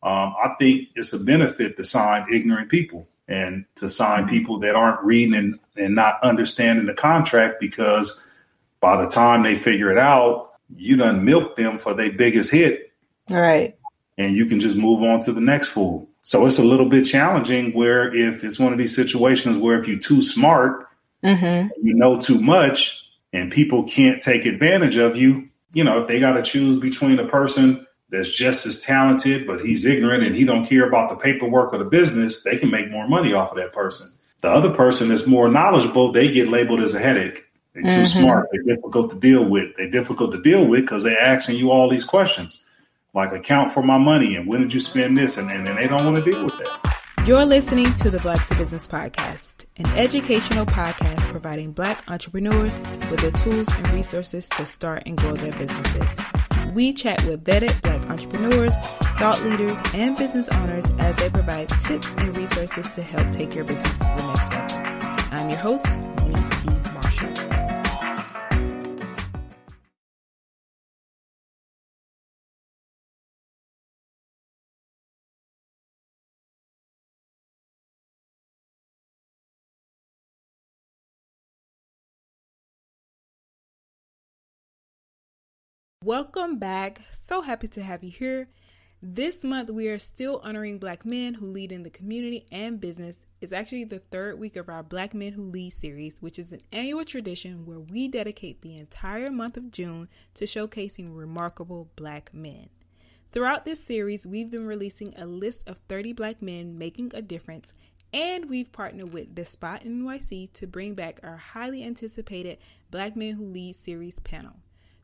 I think it's a benefit to sign ignorant people and to sign people that aren't reading and not understanding the contract, because by the time they figure it out, you done milked them for their biggest hit. Right. And you can just move on to the next fool. So it's a little bit challenging where if it's one of these situations where if you're too smart, you know too much, and people can't take advantage of you, you know, if they got to choose between a person that's just as talented, but he's ignorant and he don't care about the paperwork of the business, they can make more money off of that person. The other person that's more knowledgeable, they get labeled as a headache. They're too smart. They're difficult to deal with. They're difficult to deal with because they're asking you all these questions, like account for my money and when did you spend this? And they don't want to deal with that. You're listening to the Black to Business Podcast, an educational podcast providing Black entrepreneurs with the tools and resources to start and grow their businesses. We chat with vetted Black entrepreneurs, thought leaders, and business owners as they provide tips and resources to help take your business to the next level. I'm your host, Minnie T. Marshall. Welcome back. So happy to have you here. This month, we are still honoring Black men who lead in the community and business. It's actually the third week of our Black Men Who Lead series, which is an annual tradition where we dedicate the entire month of June to showcasing remarkable Black men. Throughout this series, we've been releasing a list of 30 Black men making a difference, and we've partnered with The Spot NYC to bring back our highly anticipated Black Men Who Lead series panel.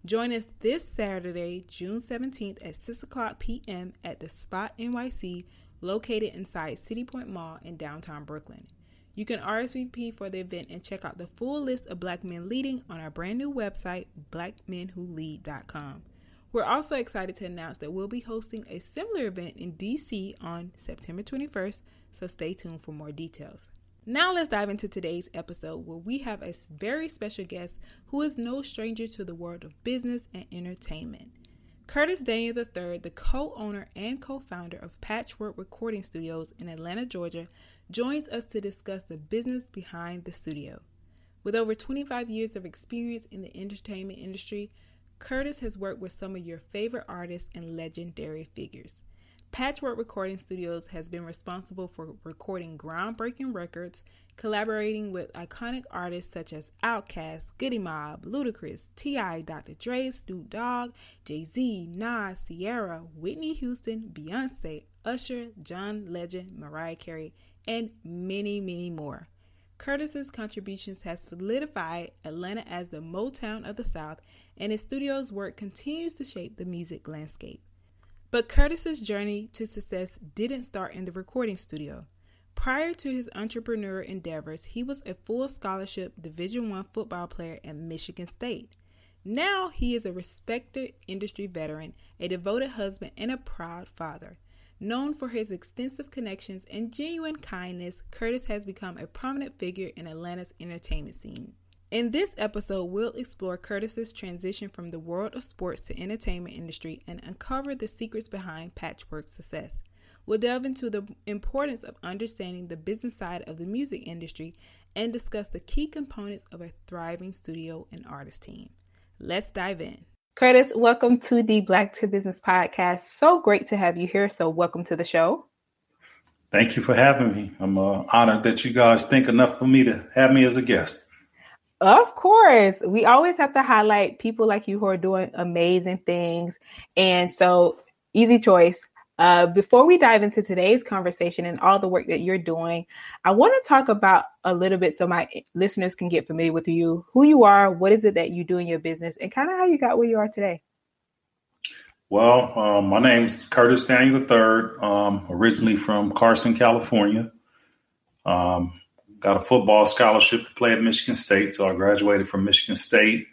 Join us this Saturday, June 17th at 6 o'clock p.m. at The Spot NYC, located inside City Point Mall in downtown Brooklyn. You can RSVP for the event and check out the full list of Black men leading on our brand new website, blackmenwholead.com. We're also excited to announce that we'll be hosting a similar event in DC on September 21st, so stay tuned for more details. Now let's dive into today's episode where we have a very special guest who is no stranger to the world of business and entertainment. Curtis Daniel III, the co-owner and co-founder of Patchwerk Recording Studios in Atlanta, Georgia, joins us to discuss the business behind the studio. With over 25 years of experience in the entertainment industry, Curtis has worked with some of your favorite artists and legendary figures. Patchwerk Recording Studios has been responsible for recording groundbreaking records, collaborating with iconic artists such as Outkast, Goody Mob, Ludacris, T.I., Dr. Dre, Snoop Dogg, Jay-Z, Nas, Ciara, Whitney Houston, Beyonce, Usher, John Legend, Mariah Carey, and many, many more. Curtis's contributions have solidified Atlanta as the Motown of the South, and his studio's work continues to shape the music landscape. But Curtis's journey to success didn't start in the recording studio. Prior to his entrepreneur endeavors, he was a full scholarship Division I football player at Michigan State. Now he is a respected industry veteran, a devoted husband, and a proud father. Known for his extensive connections and genuine kindness, Curtis has become a prominent figure in Atlanta's entertainment scene. In this episode, we'll explore Curtis's transition from the world of sports to entertainment industry and uncover the secrets behind Patchwerk's success. We'll delve into the importance of understanding the business side of the music industry and discuss the key components of a thriving studio and artist team. Let's dive in. Curtis, welcome to the Black to Business Podcast. So great to have you here. So welcome to the show. Thank you for having me. I'm honored that you guys think enough for me to have me as a guest. Of course. We always have to highlight people like you who are doing amazing things. And so, easy choice. Before we dive into today's conversation and all the work that you're doing, I want to talk about a little bit so my listeners can get familiar with you, who you are, what is it that you do in your business, and kind of how you got where you are today. Well, my name's Curtis Daniel III, originally from Carson, California. Got a football scholarship to play at Michigan State. So I graduated from Michigan State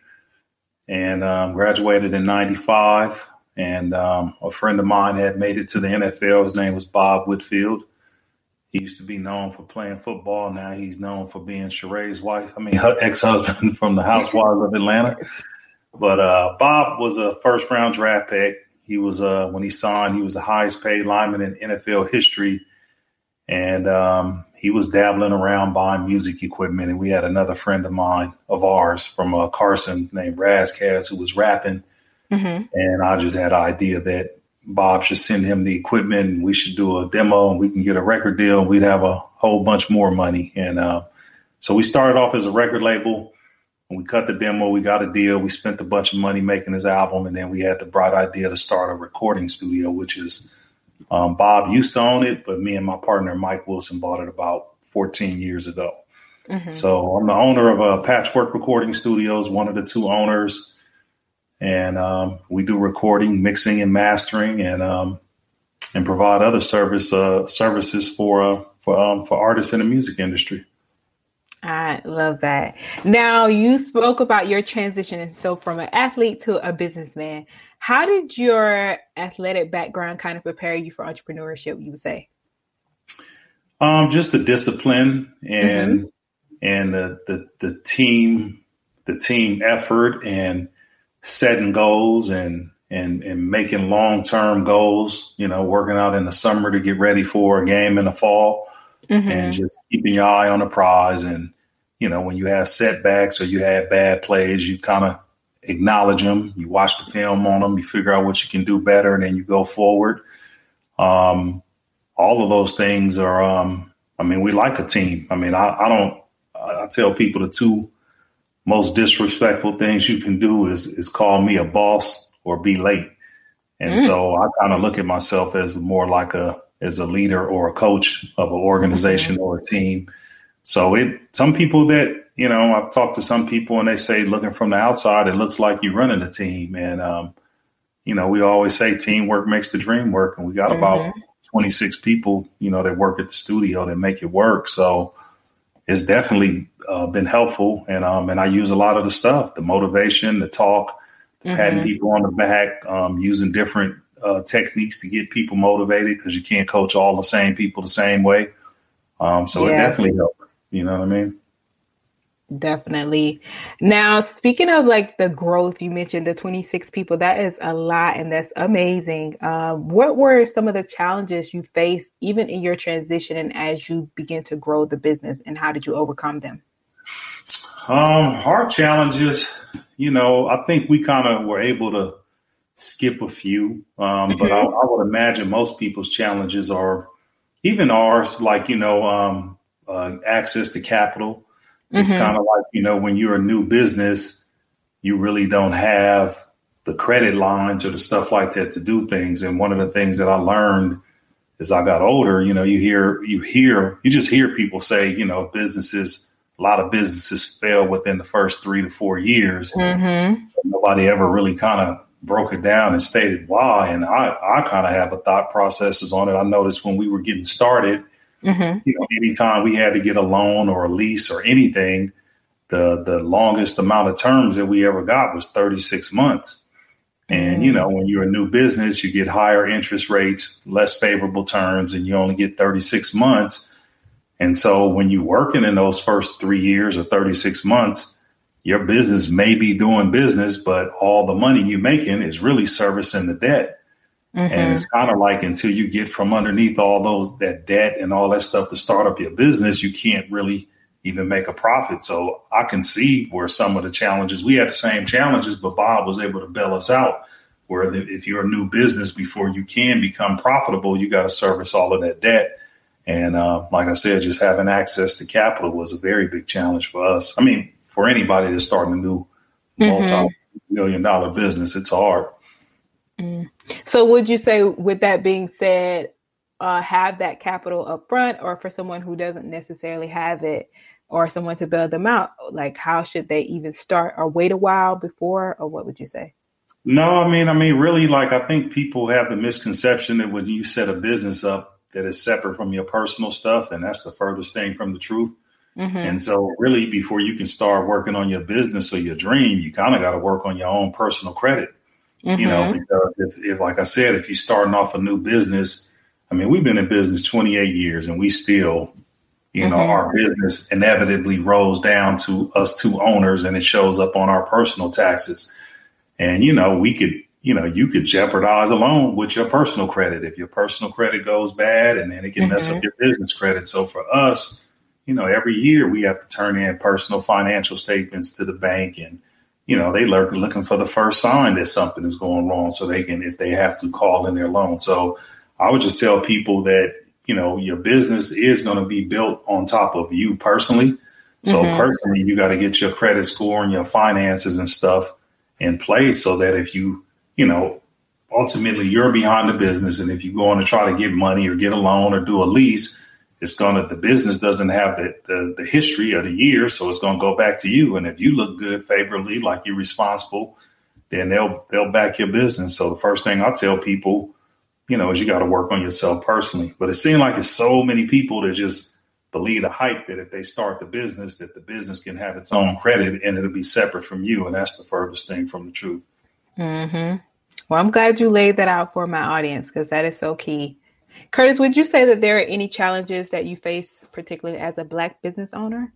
and graduated in 95. And a friend of mine had made it to the NFL. His name was Bob Whitfield. He used to be known for playing football. Now he's known for being Sheree's her ex-husband from the Housewives of Atlanta. But Bob was a first-round draft pick. He was when he signed, he was the highest paid lineman in NFL history. And he was dabbling around buying music equipment. And we had another friend of ours from Carson named Razkaz who was rapping. Mm-hmm. And I just had an idea that Bob should send him the equipment and we should do a demo and we can get a record deal and we'd have a whole bunch more money. And so we started off as a record label. And we cut the demo. We got a deal. We spent a bunch of money making his album. And then we had the bright idea to start a recording studio, which is Bob used to own it, but me and my partner, Mike Wilson, bought it about 14 years ago. Mm-hmm. So I'm the owner of Patchwerk Recording Studios, one of the two owners. And we do recording, mixing and mastering and provide other services for artists in the music industry. I love that. Now, you spoke about your transition. And so from an athlete to a businessman, how did your athletic background kind of prepare you for entrepreneurship, you would say? Just the discipline and the team effort and setting goals and making long-term goals, working out in the summer to get ready for a game in the fall. Mm-hmm. And just keeping your eye on the prize. And, when you have setbacks or you have bad plays, you kind of acknowledge them. You watch the film on them. You figure out what you can do better. And then you go forward. All of those things are, we like a team. I tell people the two most disrespectful things you can do is call me a boss or be late. And so I kind of look at myself as more like as a leader or a coach of an organization or a team. So some people that, I've talked to some people and they say, looking from the outside, it looks like you're running a team. And, we always say teamwork makes the dream work. And we got about 26 people, that work at the studio that make it work. So it's definitely been helpful. And I use a lot of the stuff, the motivation, the talk, patting people on the back, using different techniques to get people motivated because you can't coach all the same people the same way. So it definitely helped. You know what I mean? Definitely. Now, speaking of like the growth, you mentioned the 26 people, that is a lot and that's amazing. What were some of the challenges you faced even in your transition and as you begin to grow the business, and how did you overcome them? Hard challenges, I think we kind of were able to skip a few, but I would imagine most people's challenges are even ours, like, access to capital. It's kind of like, when you're a new business, you really don't have the credit lines or the stuff like that to do things. And one of the things that I learned as I got older, you just hear people say, a lot of businesses fail within the first 3 to 4 years. Nobody ever really kind of broke it down and stated why. And I kind of have a thought processes on it. I noticed when we were getting started, anytime we had to get a loan or a lease or anything, the longest amount of terms that we ever got was 36 months. And, when you're a new business, you get higher interest rates, less favorable terms, and you only get 36 months. And so when you're working in those first 3 years or 36 months, your business may be doing business, but all the money you're making is really servicing the debt. And it's kind of like until you get from underneath all that debt and all that stuff to start up your business, you can't really even make a profit. So I can see where some of the challenges, we had the same challenges, but Bob was able to bail us out. Where if you're a new business, before you can become profitable, you got to service all of that debt. And like I said, just having access to capital was a very big challenge for us. For anybody that's starting a new multi-million-dollar business, it's hard. So would you say, with that being said, have that capital up front, or for someone who doesn't necessarily have it or someone to bail them out, like how should they even start, or wait a while before, or what would you say? No, really, like, I think people have the misconception that when you set a business up that is separate from your personal stuff, and that's the furthest thing from the truth. And so really, before you can start working on your business or your dream, you kind of got to work on your own personal credit. Because if, like I said, if you're starting off a new business, we've been in business 28 years and we still, our business inevitably rolls down to us two owners and it shows up on our personal taxes. And, we could you could jeopardize a loan with your personal credit if your personal credit goes bad, and then it can mess up your business credit. So for us, every year we have to turn in personal financial statements to the bank, and they looking for the first sign that something is going wrong, so they can, if they have to, call in their loan. So I would just tell people that your business is going to be built on top of you personally. So personally, you got to get your credit score and your finances and stuff in place, so that if ultimately you're behind the business, and if you go on to try to get money or get a loan or do a lease, the business doesn't have the history of the year, so it's going to go back to you. And if you look good favorably, like you're responsible, then they'll back your business. So the first thing I tell people, is you got to work on yourself personally. But it seems like there's so many people that just believe the hype that if they start the business, that the business can have its own credit and it'll be separate from you. And that's the furthest thing from the truth. Mm-hmm. Well, I'm glad you laid that out for my audience, because that is so key. Curtis, would you say that there are any challenges that you face, particularly as a Black business owner?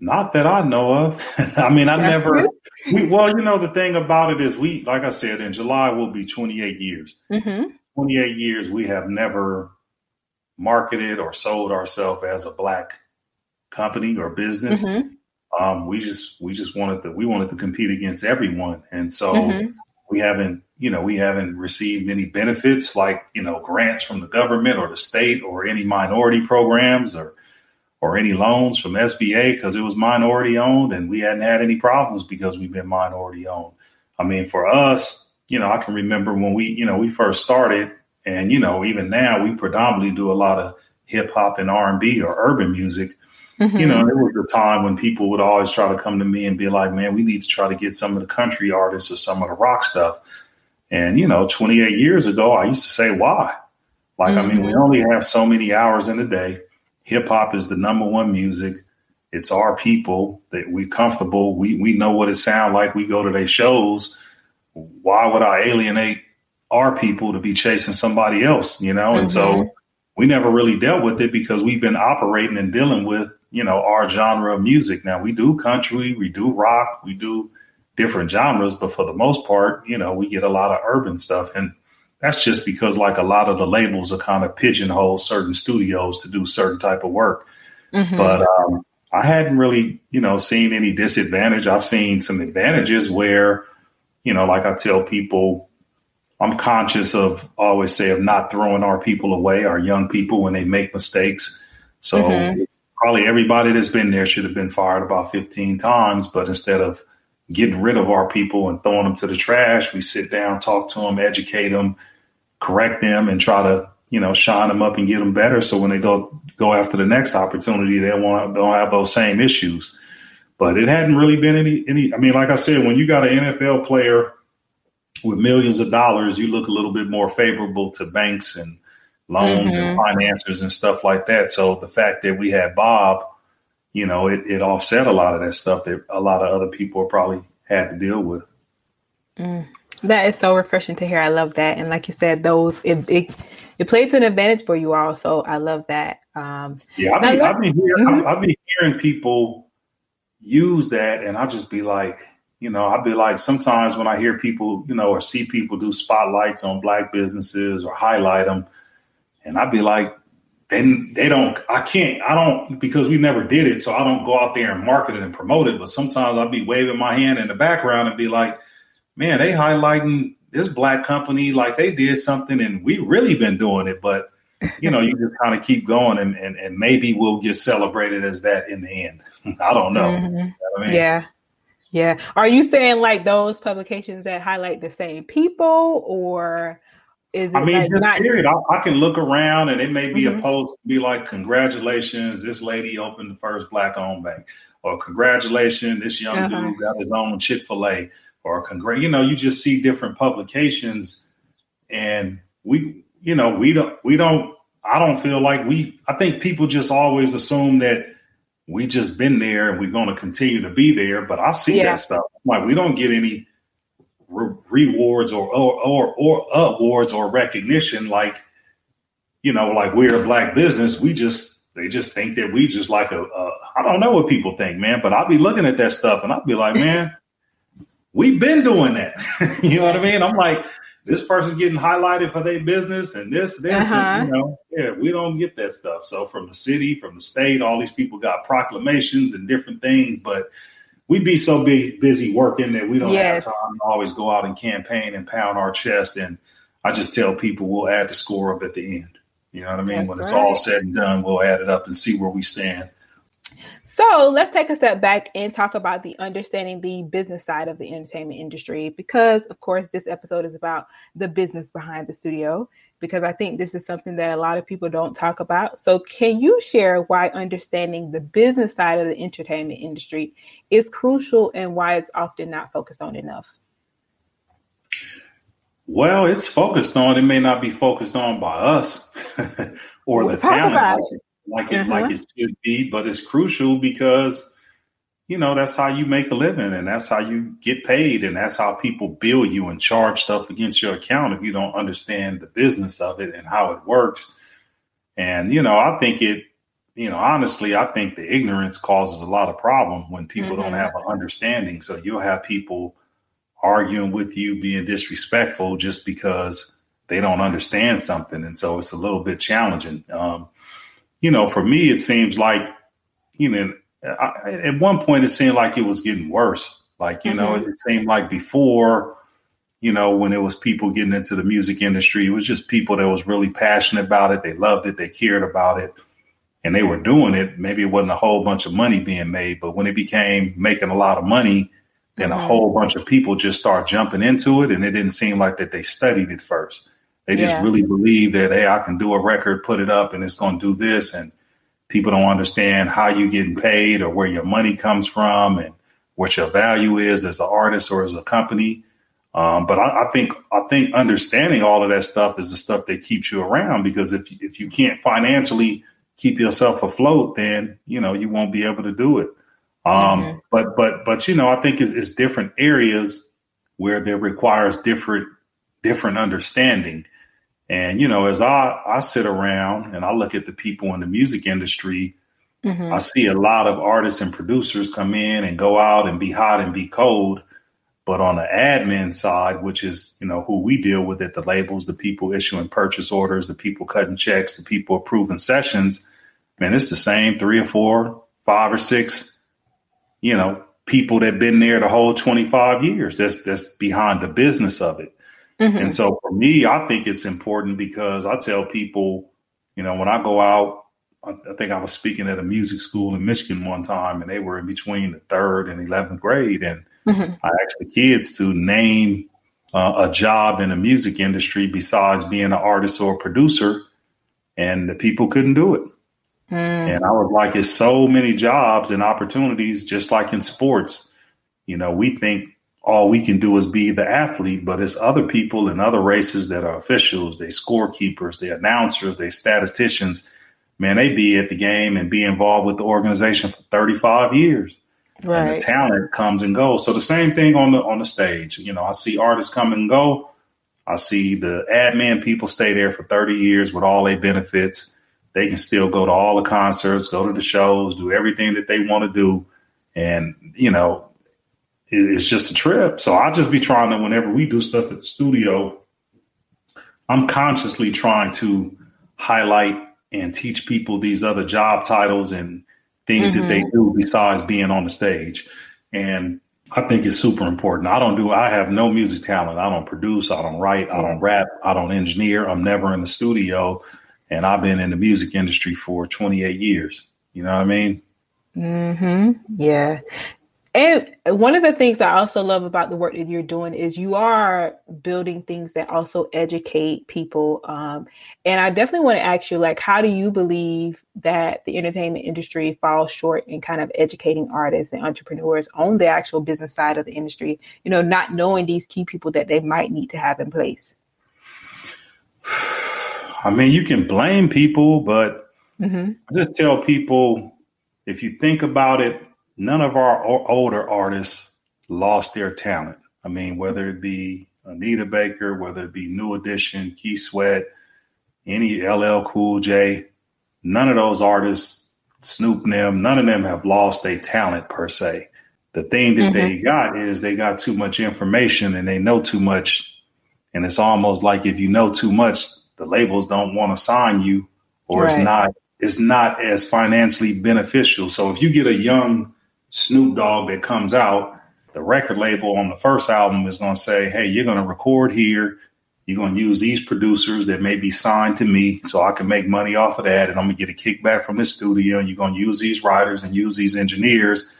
Not that I know of. I mean, the thing about it is like I said, in July, will be 28 years. 28 years, we have never marketed or sold ourselves as a Black company or business. We just wanted to compete against everyone. And so we haven't received any benefits like, grants from the government or the state or any minority programs or any loans from SBA, because it was minority owned, and we hadn't had any problems because we've been minority owned. I mean, for us, I can remember when we first started, and, even now we predominantly do a lot of hip hop and R&B or urban music. There was a time when people would always try to come to me and be like, man, we need to try to get some of the country artists or some of the rock stuff. And, 28 years ago, I used to say, why? Like, I mean, we only have so many hours in a day. Hip hop is the number one music. It's our people that we're comfortable. We know what it sounds like. We go to their shows. Why would I alienate our people to be chasing somebody else, And so we never really dealt with it because we've been operating and dealing with, our genre of music. Now, we do country, we do rock, we do different genres, but for the most part, we get a lot of urban stuff. And that's just because like a lot of the labels are kind of pigeonhole certain studios to do certain type of work. But I hadn't really, seen any disadvantage. I've seen some advantages where, like I tell people, I'm conscious of not throwing our people away, our young people, when they make mistakes. So probably everybody that's been there should have been fired about 15 times. But instead of getting rid of our people and throwing them to the trash, we sit down, talk to them, educate them, correct them, and try to, shine them up and get them better. So when they go after the next opportunity, they don't have those same issues. But it hadn't really been any. I mean, like I said, when you got an NFL player with millions of dollars, you look a little bit more favorable to banks and loans and financiers and stuff like that. So the fact that we had Bob, it offset a lot of that stuff that a lot of other people probably had to deal with. That is so refreshing to hear. I love that. And like you said, it played to an advantage for you all. So I love that. I've been hearing people use that, and I'll just be like, sometimes when I hear people, or see people do spotlights on Black businesses or highlight them, and I'd be like, because we never did it. So I don't go out there and market it and promote it. But sometimes I'll be waving my hand in the background and be like, man, they highlighting this Black company like they did something and we really been doing it. But, you just kind of keep going and maybe we'll get celebrated as that in the end. I don't know. You know what I mean? Yeah. Yeah. Are you saying like those publications that highlight the same people, or is it period. I can look around and it may be a post be like, congratulations, this lady opened the first Black owned bank, or congratulations, this young dude got his own Chick-fil-A, or you just see different publications, and I don't feel like I think people just always assume that we just been there and we're going to continue to be there. But I see that stuff. Like, we don't get any rewards or awards or recognition. Like, like we're a Black business. They just think that we just like I don't know what people think, man, but I'll be looking at that stuff and I'll be like, man, we've been doing that. You know what I mean? I'm like, this person's getting highlighted for their business and this, and, we don't get that stuff. So from the city, from the state, all these people got proclamations and different things, but we be so busy working that we don't have time to always go out and campaign and pound our chest. And I just tell people we'll add the score up at the end. You know what I mean? When it's all said and done, we'll add it up and see where we stand. So let's take a step back and talk about understanding the business side of the entertainment industry, because, of course, this episode is about the business behind the studio, because I think this is something that a lot of people don't talk about. So can you share why understanding the business side of the entertainment industry is crucial and why it's often not focused on enough? Well, it's focused on. It may not be focused on by us or the talent. Like it should be, but it's crucial because, that's how you make a living and that's how you get paid. And that's how people bill you and charge stuff against your account if you don't understand the business of it and how it works. And, I think honestly, I think the ignorance causes a lot of problem when people don't have an understanding. So you'll have people arguing with you, being disrespectful just because they don't understand something. And so it's a little bit challenging. For me, it seems like, at one point it seemed like it was getting worse. Like, it seemed like before, when it was people getting into the music industry, it was just people that was really passionate about it. They loved it. They cared about it and they were doing it. Maybe it wasn't a whole bunch of money being made, but when it became making a lot of money, then a whole bunch of people just start jumping into it. And it didn't seem like that they studied it first. They just really believe that, hey, I can do a record, put it up, and it's going to do this. And people don't understand how you're getting paid or where your money comes from and what your value is as an artist or as a company. But I think understanding all of that stuff is the stuff that keeps you around, because if you can't financially keep yourself afloat, then, you won't be able to do it. But I think it's different areas where there requires different understanding. And, as I sit around and I look at the people in the music industry, I see a lot of artists and producers come in and go out and be hot and be cold. But on the admin side, which is, who we deal with at the labels, the people issuing purchase orders, the people cutting checks, the people approving sessions, man, it's the same 3 or 4, 5 or 6, people that been there the whole 25 years. That's behind the business of it. And so for me, I think it's important because I tell people, when I go out, I think I was speaking at a music school in Michigan one time, and they were in between the 3rd and 11th grade. And I asked the kids to name a job in the music industry besides being an artist or a producer. And the people couldn't do it. And I was like, it's so many jobs and opportunities, just like in sports. We think all we can do is be the athlete, but it's other people in other races that are officials, they scorekeepers, they announcers, they statisticians. Man, they be at the game and be involved with the organization for 35 years. Right. And the talent comes and goes. So the same thing on the stage. I see artists come and go. I see the admin people stay there for 30 years with all their benefits. They can still go to all the concerts, go to the shows, do everything that they want to do. And, it's just a trip. So I'll just be trying to, whenever we do stuff at the studio, I'm consciously trying to highlight and teach people these other job titles and things that they do besides being on the stage. And I think it's super important. I have no music talent. I don't produce. I don't write. I don't rap. I don't engineer. I'm never in the studio. And I've been in the music industry for 28 years. You know what I mean? Yeah. And one of the things I also love about the work that you're doing is you are building things that also educate people. And I definitely want to ask you, how do you believe that the entertainment industry falls short in kind of educating artists and entrepreneurs on the actual business side of the industry, not knowing these key people that they might need to have in place? I mean, you can blame people, but I just tell people, if you think about it, none of our older artists lost their talent. I mean, whether it be Anita Baker, whether it be New Edition, Keith Sweat, any LL Cool J, none of those artists, Snoop and them, none of them have lost their talent per se. The thing that they got is they got too much information and they know too much. And it's almost like if you know too much, the labels don't want to sign you, or it's not as financially beneficial. So if you get a young Snoop Dogg that comes out, the record label on the first album is going to say, hey, you're going to record here. You're going to use these producers that may be signed to me so I can make money off of that. And I'm going to get a kickback from the studio. And you're going to use these writers and use these engineers,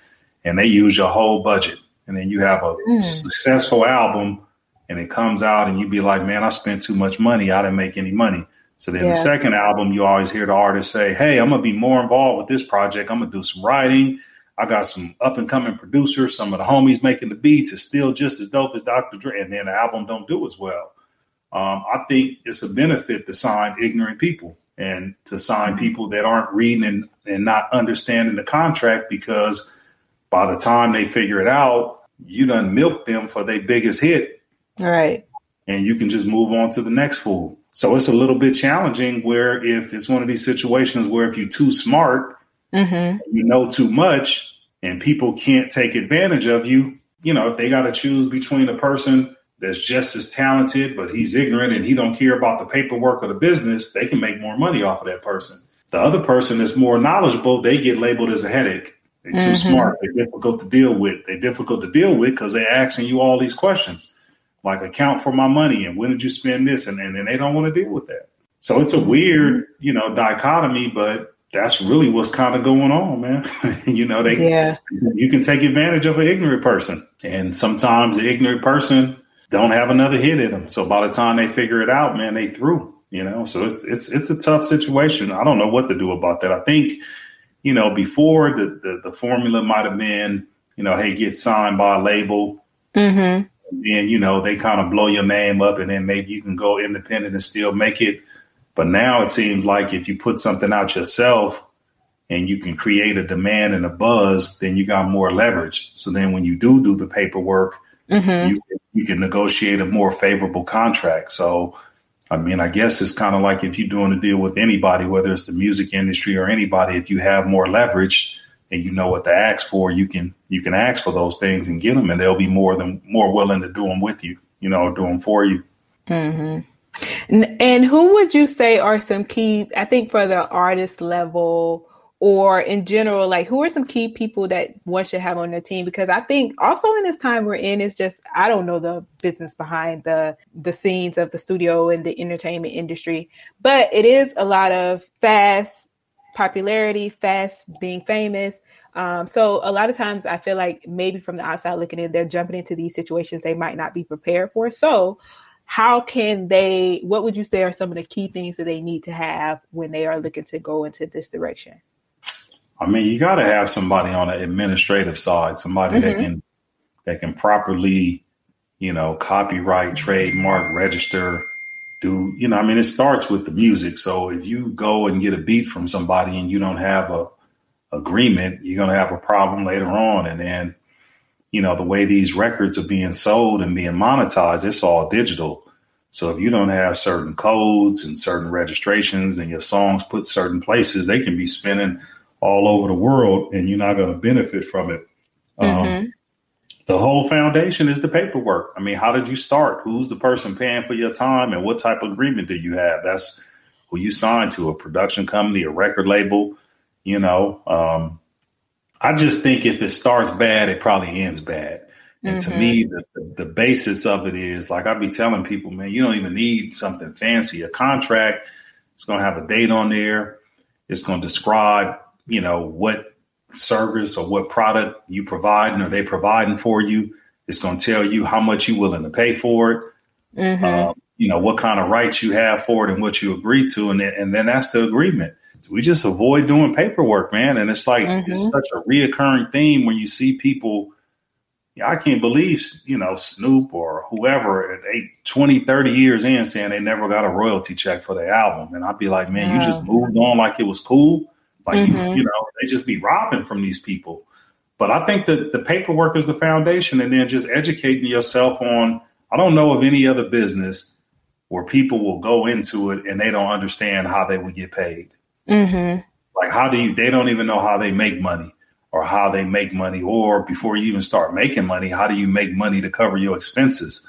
and they use your whole budget. And then you have a successful album and it comes out and you be like, man, I spent too much money. I didn't make any money. So then the second album, you always hear the artist say, hey, I'm going to be more involved with this project. I'm going to do some writing. I got some up and coming producers. Some of the homies making the beats is still just as dope as Dr. Dre. And then the album don't do as well. I think it's a benefit to sign ignorant people and to sign people that aren't reading and not understanding the contract, because by the time they figure it out, you done milked them for their biggest hit. Right. And you can just move on to the next fool. So it's a little bit challenging where if it's one of these situations where if you're too smart, you know too much, and people can't take advantage of you, you know, if they got to choose between a person that's just as talented, but he's ignorant and he don't care about the paperwork of the business, they can make more money off of that person. The other person that's more knowledgeable, they get labeled as a headache. They're too smart. They're difficult to deal with. They're difficult to deal with because they're asking you all these questions, like account for my money and when did you spend this? And then they don't want to deal with that. So it's a weird, you know, dichotomy, but that's really what's kind of going on, man. You know, you can take advantage of an ignorant person, and sometimes the ignorant person don't have another hit in them. So by the time they figure it out, man, they through, you know, so it's a tough situation. I don't know what to do about that. I think, you know, before the formula might have been, you know, hey, get signed by a label. And, you know, they kind of blow your name up and then maybe you can go independent and still make it. But now it seems like if you put something out yourself and you can create a demand and a buzz, then you got more leverage. So then when you do the paperwork, you can negotiate a more favorable contract. So, I mean, I guess it's kind of like if you're doing a deal with anybody, whether it's the music industry or anybody, if you have more leverage and you know what to ask for, you can ask for those things and get them, and they'll be more willing to do them with you, you know, do them for you. And who would you say are some key, I think for the artist level or in general, like who are some key people that one should have on their team? Because I think also in this time we're in, it's just, I don't know the business behind the scenes of the studio and the entertainment industry, but it is a lot of fast popularity, fast being famous. So a lot of times I feel like maybe from the outside looking in, they're jumping into these situations they might not be prepared for. So how can what would you say are some of the key things that they need to have when they are looking to go into this direction? I mean, you got to have somebody on the administrative side, somebody that can properly, you know, copyright, trademark, register, do, you know, I mean, it starts with the music. So if you go and get a beat from somebody and you don't have a agreement, you're going to have a problem later on. And then, you know, the way these records are being sold and being monetized, it's all digital. So if you don't have certain codes and certain registrations and your songs put certain places, they can be spinning all over the world and you're not going to benefit from it. The whole foundation is the paperwork. I mean, how did you start? Who's the person paying for your time and what type of agreement do you have? That's who you signed to, a production company, a record label, you know. I just think if it starts bad, it probably ends bad. And to me, the basis of it is, like I be telling people, man, you don't even need something fancy. A contract, it's going to have a date on there. It's going to describe, you know, what service or what product you providing or they providing for you. It's going to tell you how much you're willing to pay for it. You know, what kind of rights you have for it and what you agree to. And then that's the agreement. We just avoid doing paperwork, man. And it's like, it's such a reoccurring theme when you see people. I can't believe, you know, Snoop or whoever at 20, 30 years in saying they never got a royalty check for their album. And I'd be like, man, you just moved on like it was cool. Like, you know, they just be robbing from these people. But I think that the paperwork is the foundation, and then just educating yourself on, I don't know of any other business where people will go into it and they don't understand how they would get paid. Like, they don't even know how they make money. or how they make money, or before you even start making money, how do you make money to cover your expenses?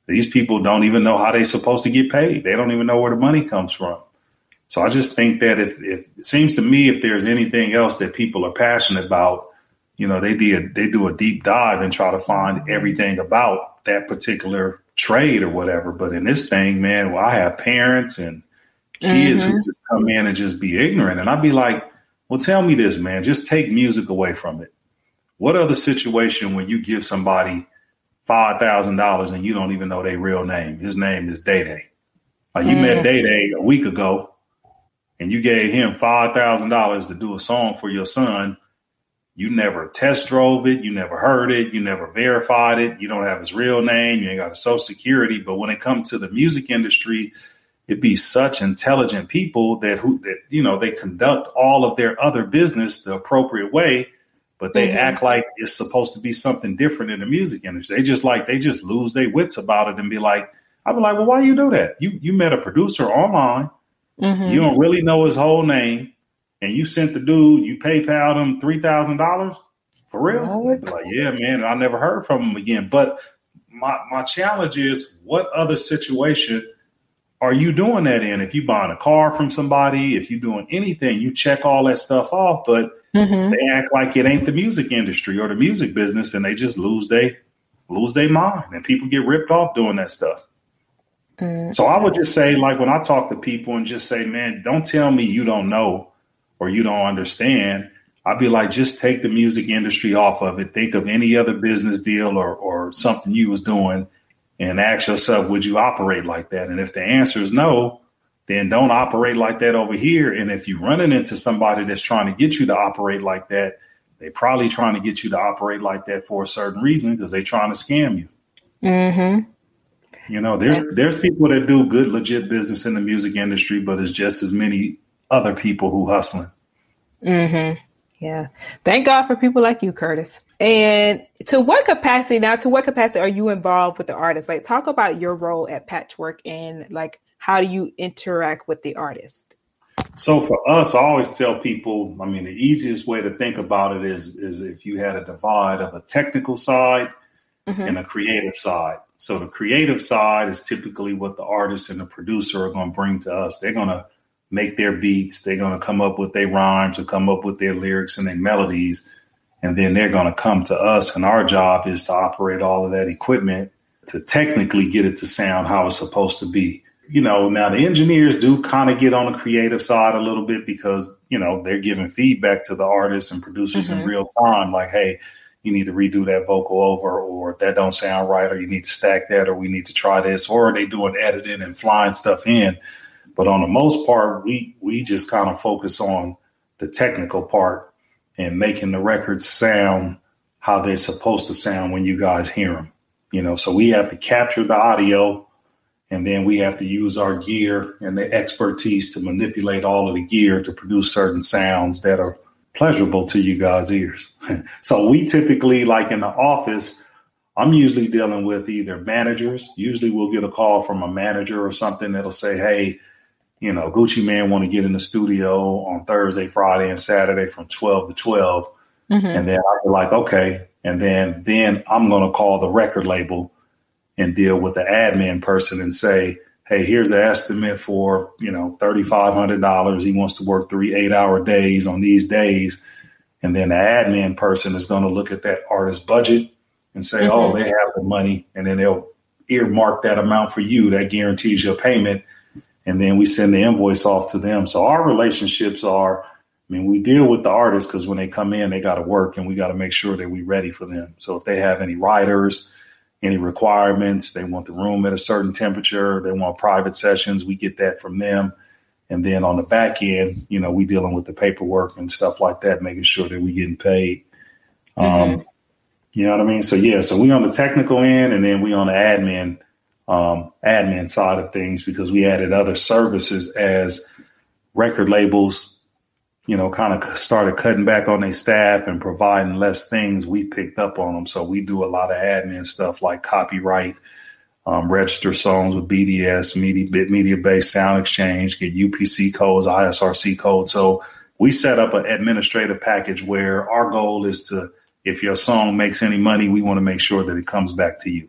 These people don't even know how they're supposed to get paid. They don't even know where the money comes from. So I just think that if it seems to me, if there's anything else that people are passionate about, they do a deep dive and try to find everything about that particular trade or whatever. But in this thing, man, I have parents and kids who just come in and just be ignorant. And I'd be like, well, tell me this, man, just take music away from it. What other situation when you give somebody $5,000 and you don't even know their real name? His name is Day Day. Like you met Day Day a week ago and you gave him $5,000 to do a song for your son. You never test drove it. You never heard it. You never verified it. You don't have his real name. You ain't got a social security. But when it comes to the music industry, it be such intelligent people that they conduct all of their other business the appropriate way, but they act like it's supposed to be something different in the music industry. They just lose their wits about it and be like, I'd be like, well, why you do that? You met a producer online. You don't really know his whole name. And you sent the dude, you PayPal'd him $3,000 for real? Like, yeah, man, I never heard from him again. But my challenge is, what other situation are you doing that in? If you buying a car from somebody, if you're doing anything, you check all that stuff off. But they act like it ain't the music industry or the music business, and they just lose their mind, and people get ripped off doing that stuff. So I would just say, like, when I talk to people and just say, man, don't tell me you don't know or you don't understand. I'd be like, just take the music industry off of it. Think of any other business deal or something you was doing and ask yourself, would you operate like that? And if the answer is no, then don't operate like that over here. And if you're running into somebody that's trying to get you to operate like that, they probably trying to get you to operate like that for a certain reason, because they're trying to scam you. There's people that do good, legit business in the music industry, but it's just as many other people who hustling. Yeah. Thank God for people like you, Curtis. And to what capacity are you involved with the artist? Like, talk about your role at Patchwerk and like, how do you interact with the artist? So for us, I always tell people, the easiest way to think about it is if you had a divide of a technical side and a creative side. So the creative side is typically what the artist and the producer are going to bring to us. They're going to make their beats. They're going to come up with their rhymes or come up with their lyrics and their melodies. And then they're going to come to us. And our job is to operate all of that equipment to technically get it to sound how it's supposed to be. Now the engineers do kind of get on the creative side a little bit because, they're giving feedback to the artists and producers in real time. Like, hey, you need to redo that vocal over, or that don't sound right, or you need to stack that, or we need to try this, or they doing editing and flying stuff in. But on the most part, we just kind of focus on the technical part and making the records sound how they're supposed to sound when you guys hear them. So we have to capture the audio, and then we have to use our gear and the expertise to manipulate all of the gear to produce certain sounds that are pleasurable to you guys' ears. So we typically, like in the office, I'm usually dealing with either managers. Usually we'll get a call from a manager or something that'll say, hey, Gucci Man want to get in the studio on Thursday, Friday, and Saturday from 12 to 12. And then I'll be like, okay. And then I'm going to call the record label and deal with the admin person and say, hey, here's an estimate for, $3,500. He wants to work 3 8-hour days on these days. And then the admin person is going to look at that artist budget and say, oh, they have the money. And then they'll earmark that amount for you. That guarantees your payment. And then we send the invoice off to them. So our relationships are, we deal with the artists because when they come in, they got to work and we got to make sure that we're ready for them. So if they have any writers, any requirements, they want the room at a certain temperature, they want private sessions, we get that from them. And then on the back end, we dealing with the paperwork and stuff like that, making sure that we getting paid. You know what I mean? So, yeah, so we on the technical end and then we on the admin side of things, because we added other services as record labels, kind of started cutting back on their staff and providing less things. We picked up on them. So we do a lot of admin stuff like copyright, register songs with BDS, media-based sound exchange, get UPC codes, ISRC codes. So we set up an administrative package where our goal is to, if your song makes any money, we want to make sure that it comes back to you.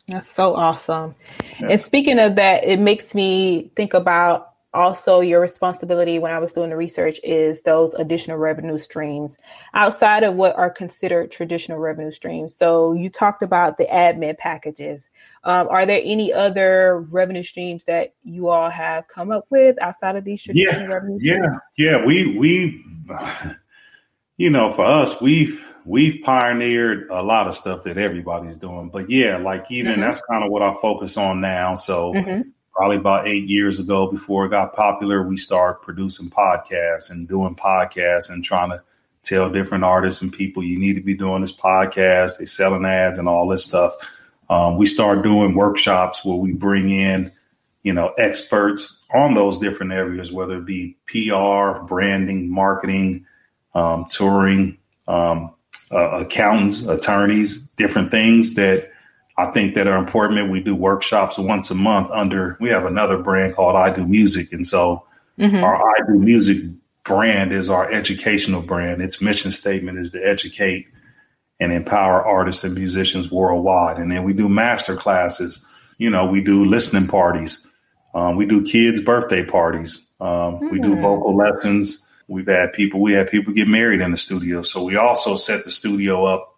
That's so awesome. Yeah. And speaking of that, it makes me think about also your responsibility when I was doing the research is those additional revenue streams outside of what are considered traditional revenue streams. So you talked about the admin packages. Are there any other revenue streams that you all have come up with outside of these traditional revenue streams? Yeah. We for us, we've pioneered a lot of stuff that everybody's doing. But yeah, like even that's kind of what I focus on now. So probably about 8 years ago, before it got popular, we started producing podcasts and doing podcasts and trying to tell different artists and people, you need to be doing this podcast. They're selling ads and all this stuff. We started doing workshops where we bring in, experts on those different areas, whether it be PR, branding, marketing, touring, accountants, attorneys, different things that I think that are important. We do workshops once a month we have another brand called I Do Music. And so our I Do Music brand is our educational brand. Its mission statement is to educate and empower artists and musicians worldwide. And then we do master classes. We do listening parties. We do kids' birthday parties. We do vocal lessons. We had people get married in the studio. So we also set the studio up.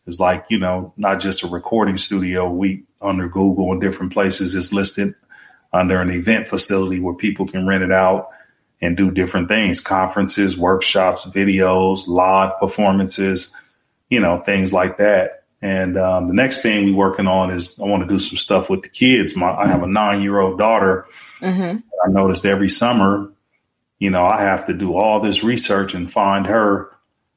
It's like, not just a recording studio. We under Google and different places is listed under an event facility where people can rent it out and do different things, conferences, workshops, videos, live performances, things like that. And the next thing we're working on is I want to do some stuff with the kids. I have a 9-year-old daughter. I noticed every summer, I have to do all this research and find her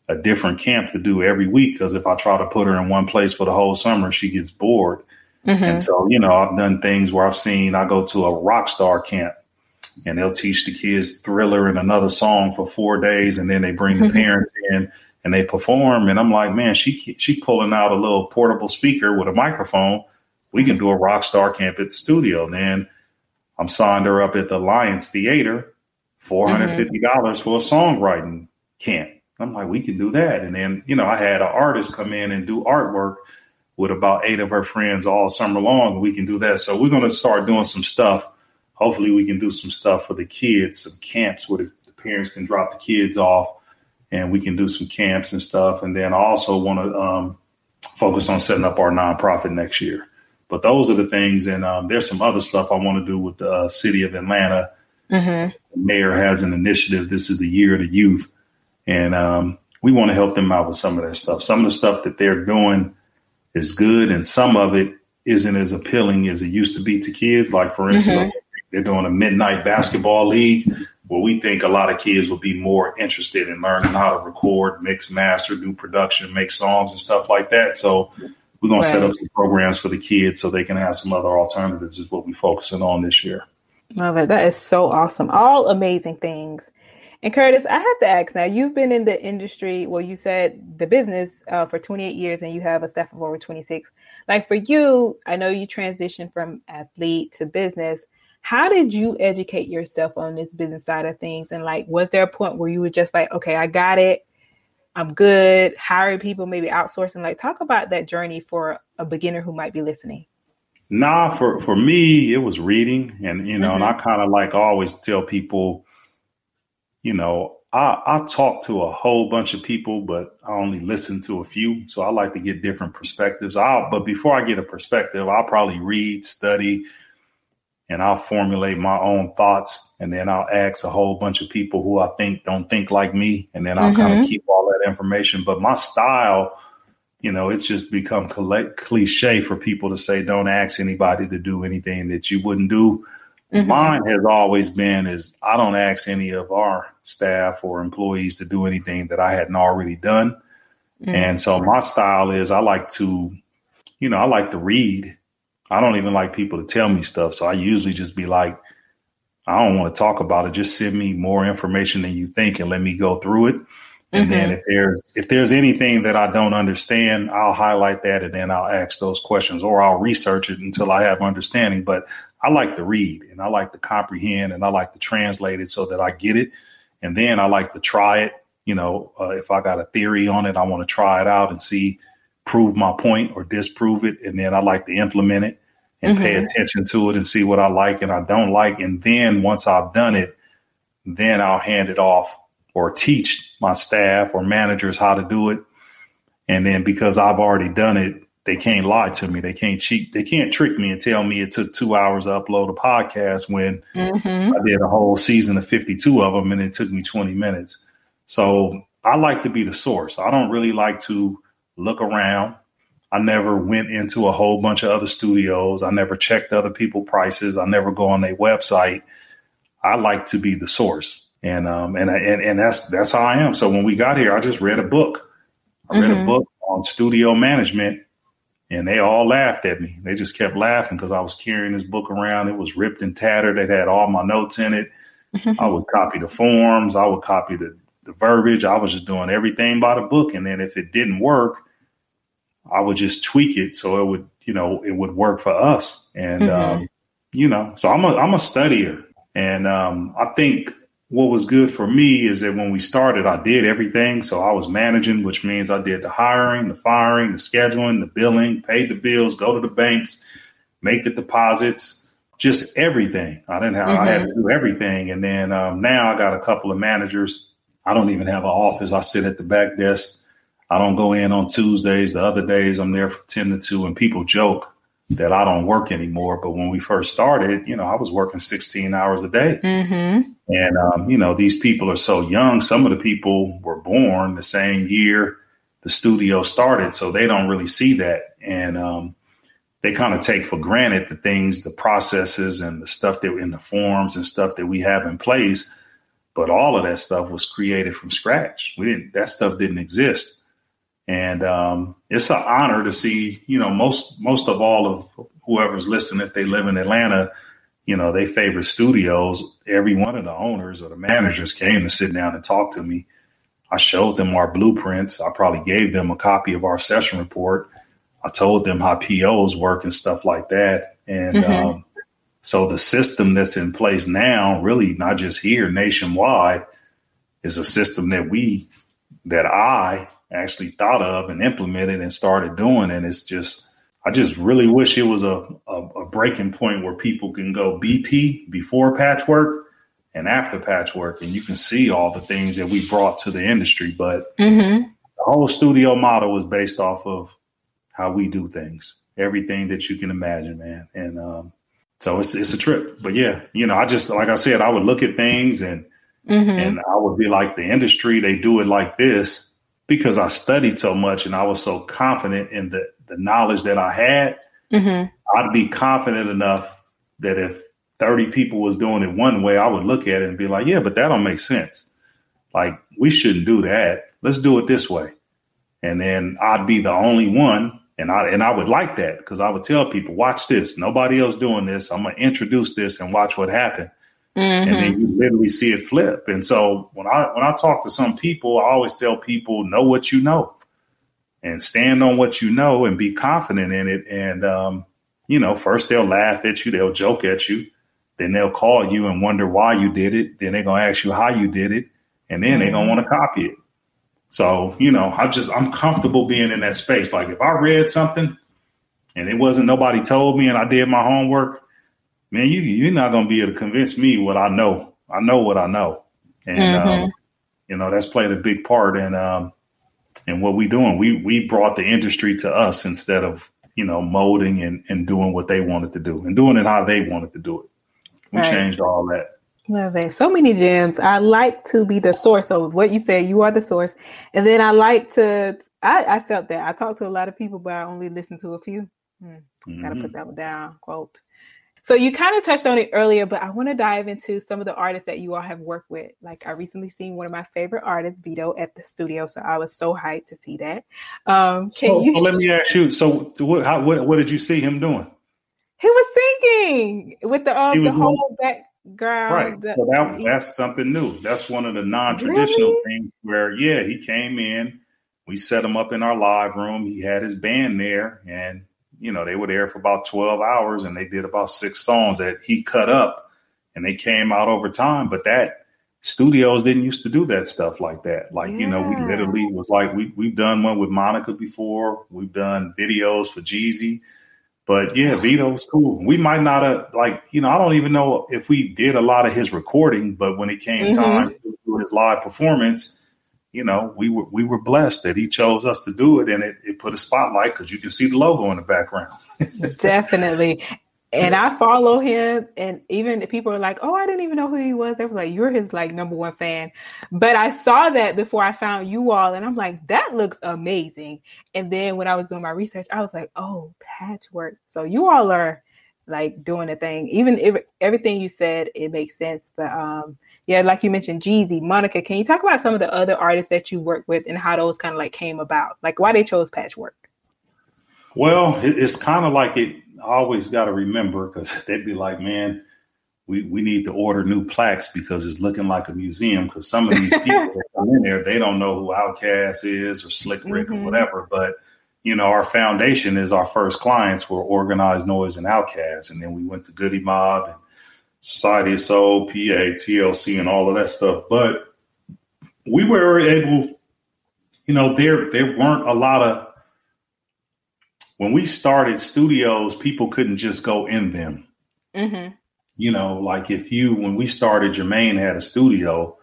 a different camp to do every week. Because if I try to put her in one place for the whole summer, she gets bored. And so, I've done things where I go to a rock star camp and they'll teach the kids Thriller and another song for 4 days. And then they bring the parents in and they perform. And I'm like, man, she pulling out a little portable speaker with a microphone. We can do a rock star camp at the studio. And then I'm signed her up at the Alliance Theater, $450 for a songwriting camp. I'm like, we can do that. And then, I had an artist come in and do artwork with about 8 of her friends all summer long. We can do that. So we're going to start doing some stuff. Hopefully we can do some stuff for the kids, some camps where the parents can drop the kids off and we can do some camps and stuff. And then I also want to focus on setting up our nonprofit next year. But those are the things. And there's some other stuff I want to do with the city of Atlanta. The mayor has an initiative. This is the year of the youth. And we want to help them out with some of that stuff. Some of the stuff that they're doing is good. And some of it isn't as appealing as it used to be to kids. Like, for instance, they're doing a midnight basketball league where we think a lot of kids would be more interested in learning how to record, mix, master, do production, make songs and stuff like that. So we're going to set up some programs for the kids so they can have some other alternatives is what we're focusing on this year. Love it. That is so awesome. All amazing things. And Curtis, I have to ask now, you've been in the industry, well, you said the business for 28 years and you have a staff of over 26. Like for you, I know you transitioned from athlete to business. How did you educate yourself on this business side of things? And like, was there a point where you were just like, okay, I got it, I'm good, hiring people, maybe outsourcing? Like, talk about that journey for a beginner who might be listening. Nah, for me, it was reading. And, and I kind of like always tell people, I talk to a whole bunch of people, but I only listen to a few. So I like to get different perspectives. But before I get a perspective, I'll probably read, study, and I'll formulate my own thoughts. And then I'll ask a whole bunch of people who I think don't think like me. And then I'll kind of keep all that information. But my style, it's just become cliche for people to say, don't ask anybody to do anything that you wouldn't do. Mine has always been is I don't ask any of our staff or employees to do anything that I hadn't already done. And so my style is I like to read. I don't even like people to tell me stuff. So I usually just be like, I don't want to talk about it. Just send me more information than you think and let me go through it. And then if there's anything that I don't understand, I'll highlight that and then I'll ask those questions or I'll research it until I have understanding. But I like to read and I like to comprehend and I like to translate it so that I get it. And then I like to try it. If I got a theory on it, I want to try it out and see, prove my point or disprove it. And then I like to implement it and pay attention to it and see what I like and I don't like. And then once I've done it, then I'll hand it off or teach my staff or managers how to do it. And then because I've already done it, they can't lie to me. They can't cheat. They can't trick me and tell me it took 2 hours to upload a podcast when I did a whole season of 52 of them and it took me 20 minutes. So I like to be the source. I don't really like to look around. I never went into a whole bunch of other studios. I never checked other people's prices. I never go on their website. I like to be the source. And that's how I am. So when we got here, I just read a book. I read a book on studio management. And they all laughed at me. They just kept laughing because I was carrying this book around. It was ripped and tattered. It had all my notes in it. I would copy the forms. I would copy the verbiage. I was just doing everything by the book. And then if it didn't work, I would just tweak it so it would, it would work for us. And, so I'm a studier. And I think what was good for me is that when we started, I did everything. So I was managing, which means I did the hiring, the firing, the scheduling, the billing, paid the bills, go to the banks, make the deposits, just everything. I had to do everything. And then now I got a couple of managers. I don't even have an office. I sit at the back desk. I don't go in on Tuesdays. The other days I'm there from 10 to 2 and people joke that I don't work anymore. But when we first started, I was working 16 hours a day. And, these people are so young. Some of the people were born the same year the studio started. So they don't really see that. And they kind of take for granted the things, the processes and the stuff that in the forms and stuff that we have in place. But all of that stuff was created from scratch. That stuff didn't exist. And it's an honor to see, most of all of whoever's listening, if they live in Atlanta, they favorite studios. Every one of the owners or the managers came to sit down and talk to me. I showed them our blueprints. I probably gave them a copy of our session report. I told them how POs work and stuff like that. And so the system that's in place now, really not just here nationwide, is a system that I actually thought of and implemented and started doing. And it's just, I just really wish it was a breaking point where people can go BP before Patchwerk and after Patchwerk. And you can see all the things that we brought to the industry. But the whole studio model was based off of how we do things, everything that you can imagine, man. And so it's a trip. But yeah, I just, like I said, I would look at things and I would be like, the industry, they do it like this. Because I studied so much and I was so confident in the knowledge that I had, I'd be confident enough that if 30 people was doing it one way, I would look at it and be like, yeah, but that don't make sense. Like, we shouldn't do that. Let's do it this way. And then I'd be the only one. And I would like that because I would tell people, watch this. Nobody else doing this. I'm going to introduce this and watch what happens. And then you literally see it flip. And so when I talk to some people, I always tell people, know what you know and stand on what you know and be confident in it. And, first they'll laugh at you. They'll joke at you. Then they'll call you and wonder why you did it. Then they're going to ask you how you did it. And then they're going to want to copy it. So, I'm comfortable being in that space. Like if I read something and it wasn't nobody told me and I did my homework, man, you're not going to be able to convince me what I know. I know what I know. And, that's played a big part in what we're doing. We brought the industry to us instead of, molding and doing what they wanted to do and doing it how they wanted to do it. We changed all that. Love it. So many gems. I like to be the source of what you say. You are the source. And then I like to, I felt that. I talked to a lot of people, but I only listened to a few. Got to put that one down, quote. So you kind of touched on it earlier, but I want to dive into some of the artists that you all have worked with. Like I recently seen one of my favorite artists, Vito, at the studio. So I was so hyped to see that. So let me ask you. So what did you see him doing? He was singing with the whole background. Right. So that's something new. That's one of the non-traditional things where, he came in, we set him up in our live room. He had his band there and they were there for about 12 hours and they did about 6 songs that he cut up and they came out over time. But studios didn't used to do that stuff like that. Like, we literally was like, we've done one with Monica before. We've done videos for Jeezy. But yeah, Vito's cool. We might not have, I don't even know if we did a lot of his recording, but when it came time to do his live performance, we were blessed that he chose us to do it, and it put a spotlight because you can see the logo in the background. Definitely. And I follow him, and even people are like, "Oh, I didn't even know who he was." They were like, "You're his number one fan." But I saw that before I found you all, and I'm like, "That looks amazing." And then when I was doing my research, I was like, "Oh, Patchwerk." So you all are like doing a thing. Even if everything you said, it makes sense. But yeah, like you mentioned, Jeezy, Monica. Can you talk about some of the other artists that you work with and how those kind of like came about? Like why they chose Patchwerk? Well, it's kind of like it. I always got to remember because they'd be like, man, we need to order new plaques because it's looking like a museum. Because some of these people that come in there, they don't know who Outkast is or Slick Rick or whatever. But, our foundation is our first clients were Organized Noise and Outkast. And then we went to Goody Mob and Society of Soul, PA, TLC and all of that stuff. But we were able, there weren't a lot of, when we started studios, people couldn't just go in them. When we started, Jermaine had a studio,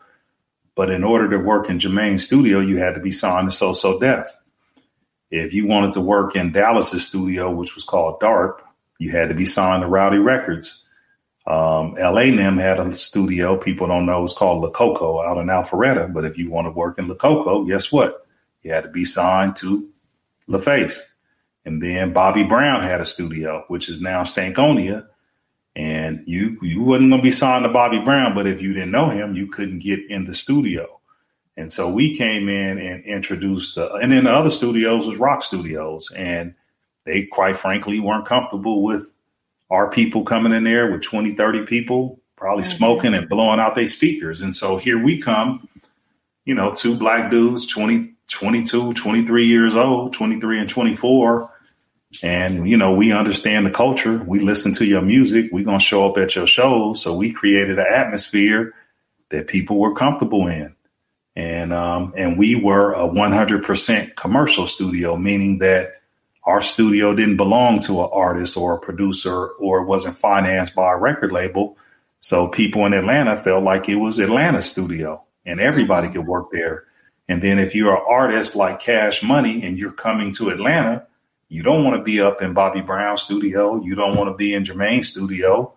but in order to work in Jermaine's studio, you had to be signed to So Def. If you wanted to work in Dallas's studio, which was called DARP, you had to be signed to Rowdy Records. LA NIM had a studio people don't know, it's called La Coco out in Alpharetta. But if you want to work in La Coco, guess what? You had to be signed to LaFace. And then Bobby Brown had a studio, which is now Stankonia. And you wasn't going to be signed to Bobby Brown, but if you didn't know him, you couldn't get in the studio. And so we came in and introduced, and then the other studios was rock studios. And they, quite frankly, weren't comfortable with our people coming in there with 20, 30 people, probably smoking and blowing out their speakers. And so here we come, two black dudes, 20, 22, 23 years old, 23 and 24. And, we understand the culture. We listen to your music. We're going to show up at your shows. So we created an atmosphere that people were comfortable in. And we were a 100% commercial studio, meaning that our studio didn't belong to an artist or a producer or wasn't financed by a record label. So people in Atlanta felt like it was Atlanta's studio and everybody could work there. And then if you're an artist like Cash Money and you're coming to Atlanta, you don't want to be up in Bobby Brown's studio. You don't want to be in Jermaine's studio.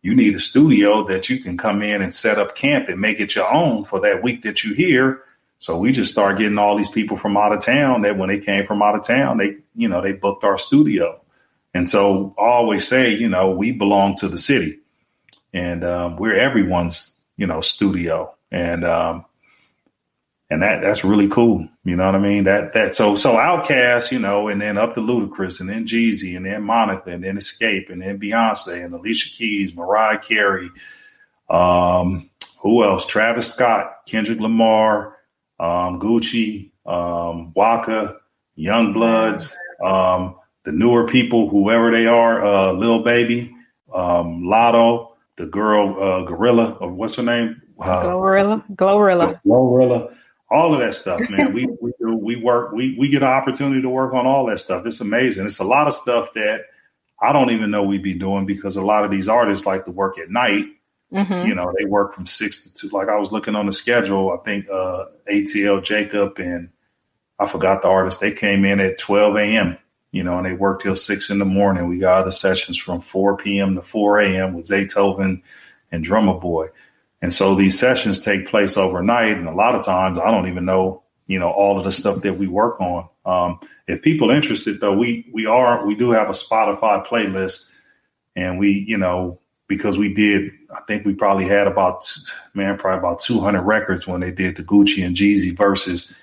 You need a studio that you can come in and set up camp and make it your own for that week that you're here. So we just start getting all these people from out of town that when they came from out of town, they booked our studio. And so I always say, we belong to the city and we're everyone's, studio. And that's really cool. You know what I mean? So Outkast, and then up to Ludacris and then Jeezy and then Monica and then Escape and then Beyonce and Alicia Keys, Mariah Carey. Who else? Travis Scott, Kendrick Lamar, Gucci, Waka, Young Bloods, the newer people, whoever they are, Lil Baby, Lotto, the girl, Gorilla, or what's her name? Glorilla. All of that stuff, man. We work. We get an opportunity to work on all that stuff. It's amazing. It's a lot of stuff that I don't even know we'd be doing because a lot of these artists like to work at night. They work from 6 to 2. Like I was looking on the schedule. I think ATL Jacob and I forgot the artist. They came in at 12 a.m. And they worked till 6 in the morning. We got other sessions from 4 p.m. to 4 a.m. with Zaytoven and Drummer Boy. And so these sessions take place overnight. And a lot of times I don't even know, all of the stuff that we work on. If people are interested, though, we do have a Spotify playlist. And because we did, I think we probably had about 200 records when they did the Gucci and Jeezy verses.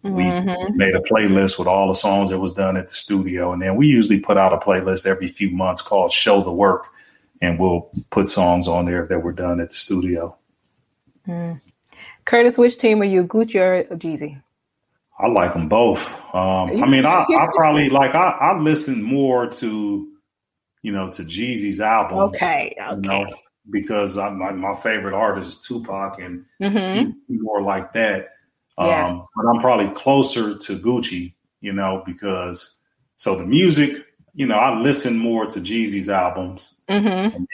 We made a playlist with all the songs that was done at the studio. And then we usually put out a playlist every few months called Show the Work. And we'll put songs on there that were done at the studio. Curtis, which team are you, Gucci or Jeezy? I like them both. I probably I listen more to, to Jeezy's albums. Okay. because my favorite artist is Tupac, and Mm-hmm. he more like that. Yeah. But I'm probably closer to Gucci, because so the music, I listen more to Jeezy's albums, Mm-hmm.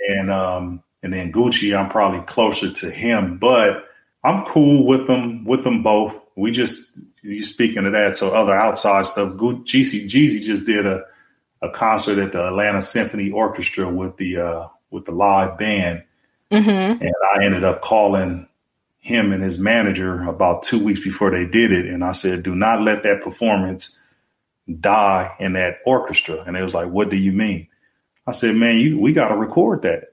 and then Gucci, I'm probably closer to him, but I'm cool with them both. You speaking of that, so other outside stuff. Jeezy just did a concert at the Atlanta Symphony Orchestra with the live band, Mm-hmm. and I ended up calling him and his manager about 2 weeks before they did it, and I said, "Do not let that performance die in that orchestra." And they was like, "What do you mean?" I said, "Man, we got to record that."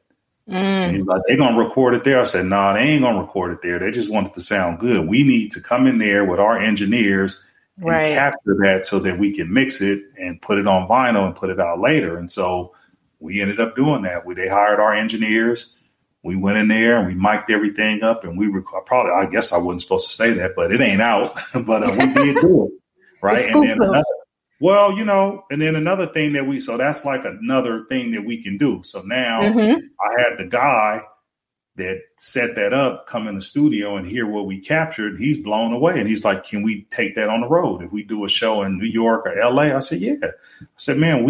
And he was like, "They're gonna record it there." I said, "Nah, they ain't gonna record it there. They just want it to sound good. We need to come in there with our engineers and capture that so that we can mix it and put it on vinyl and put it out later." And so we ended up doing that. They hired our engineers. We went in there and we mic'd everything up, and I guess I wasn't supposed to say that, but it ain't out. But we did do it, right? And then another thing so that's like another thing that we can do. So now I had the guy that set that up come in the studio and hear what we captured. He's blown away. And he's like, "Can we take that on the road? If we do a show in New York or LA?" I said, "Yeah." I said, "Man,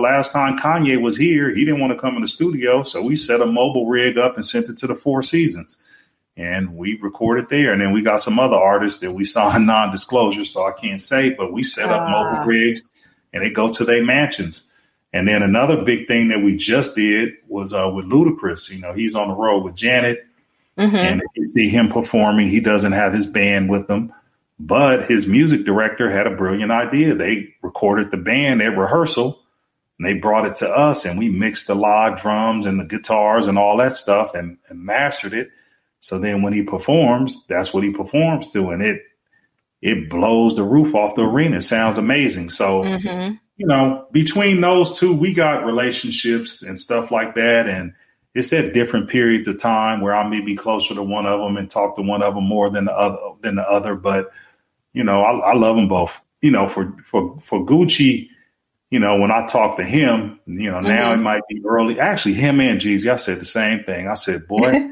last time Kanye was here, he didn't want to come in the studio. So we set a mobile rig up and sent it to the Four Seasons. And we recorded there. And then we got some other artists that we signed non-disclosure, so I can't say, but we set up mobile rigs and they go to their mansions." And then another big thing that we just did was with Ludacris. He's on the road with Janet. And if you see him performing, he doesn't have his band with him. But his music director had a brilliant idea. They recorded the band at rehearsal, and they brought it to us, and we mixed the live drums and the guitars and all that stuff and mastered it. So then when he performs, that's what he performs to. And it blows the roof off the arena. It sounds amazing. So, between those two, we got relationships and stuff like that. And it's at different periods of time where I may be closer to one of them and talk to one of them more than the other. But, I love them both. For Gucci, when I talk to him, now it might be early. Actually, him and Jeezy, I said the same thing. I said, "Boy,"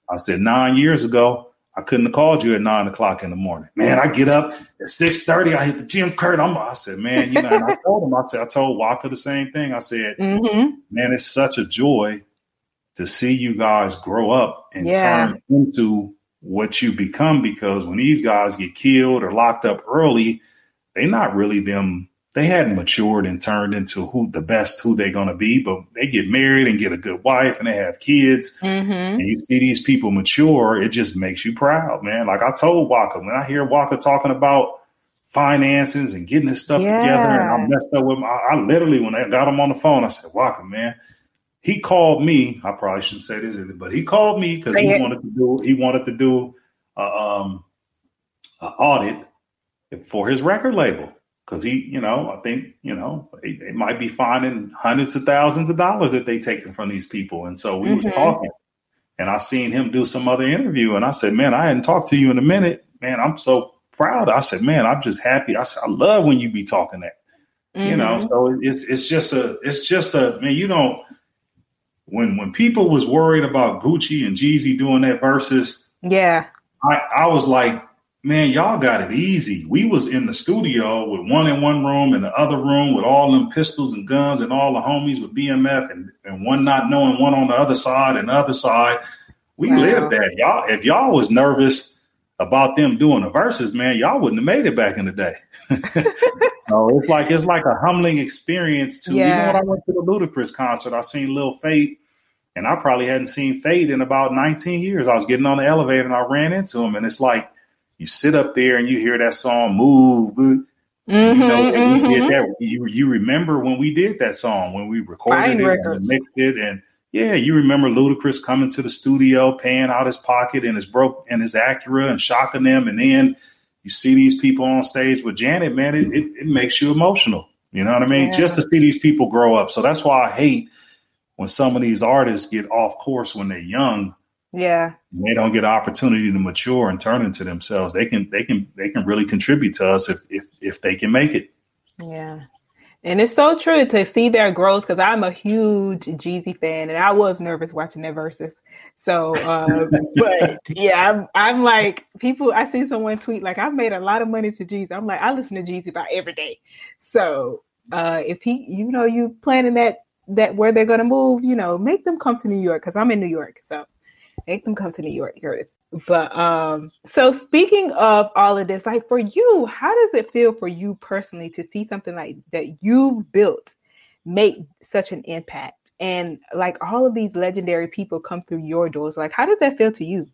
I said, 9 years ago, I couldn't have called you at 9 o'clock in the morning. Man, I get up at 6:30. I hit the gym curtain. I said, man, and I told him, I told Walker the same thing. I said, man, it's such a joy to see you guys grow up and turn into what you become, because when these guys get killed or locked up early, they're not really them. They hadn't matured and turned into who they're going to be, but they get married and get a good wife and they have kids. And you see these people mature, it just makes you proud, man. Like I told Walker, when I hear Walker talking about finances and getting this stuff together, and I messed up with I literally, when I got him on the phone, I said, "Walker, man," he called me. I probably shouldn't say this either, but he called me because he wanted to do an audit for his record label. Because I think, they might be finding hundreds of thousands of dollars that they taking from these people. And so we was talking, and I seen him do some other interview, and I said, "Man, I hadn't talked to you in a minute. Man, I'm so proud." I said, "Man, I'm just happy." I said, "I love when you be talking that." So it's just a man, when people was worried about Gucci and Jeezy doing that versus, I was like, man, y'all got it easy. We was in the studio with one in one room and the other room with all them pistols and guns and all the homies with BMF and one not knowing one on the other side and the other side. We lived that. Y'all, if y'all was nervous about them doing the verses, man, y'all wouldn't have made it back in the day. So it's like a humbling experience too. Even when I went to the Ludacris concert, I seen Lil Fate, and I probably hadn't seen Fate in about 19 years. I was getting on the elevator and I ran into him, and it's like, you sit up there and you hear that song "Move." We did that. You remember when we did that song, when we recorded it and mixed it, and you remember Ludacris coming to the studio, paying out his pocket and his Acura and shocking them, and then you see these people on stage with Janet. Man, it makes you emotional. You know what I mean? Just to see these people grow up. So that's why I hate when some of these artists get off course when they're young. They don't get an opportunity to mature and turn into themselves. They can really contribute to us if they can make it. And it's so true to see their growth, because I'm a huge Jeezy fan, and I was nervous watching their verses. So, but yeah, I'm like, people, I see someone tweet, like, I've made a lot of money to Jeezy. I'm like, I listen to Jeezy about every day. So, if he, you planning that where they're going to move, make them come to New York, because I'm in New York. So make them come to New York, Curtis. But so speaking of all of this, like for you, how does it feel for you personally to see something like that you've built make such an impact, and like all of these legendary people come through your doors? Like, how does that feel to you?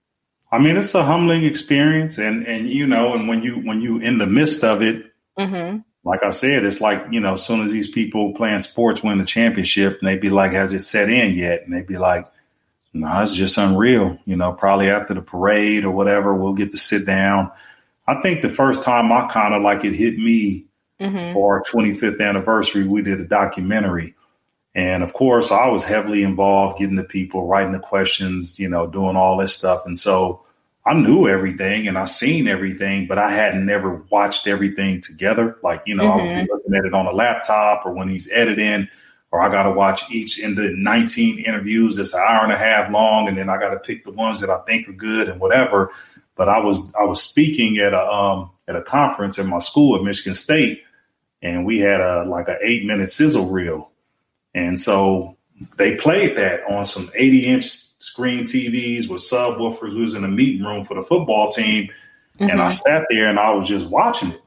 I mean, it's a humbling experience, and when you in the midst of it, like I said, it's like, as soon as these people playing sports win the championship, and they be like, has it set in yet? And they be like, no, it's just unreal. Probably after the parade or whatever, we'll get to sit down. I think the first time I kind of like it hit me for our 25th anniversary, we did a documentary. And of course, I was heavily involved, getting the people, writing the questions, doing all this stuff. And so I knew everything and I seen everything, but I hadn't never watched everything together. Like, I would be looking at it on a laptop or when he's editing, or I got to watch each in the 19 interviews. It's an hour and a half long. And then I got to pick the ones that I think are good and whatever. But I was speaking at a conference in my school at Michigan State, and we had an 8-minute sizzle reel. And so they played that on some 80-inch screen TVs with subwoofers. We was in a meeting room for the football team. And I sat there and I was just watching it.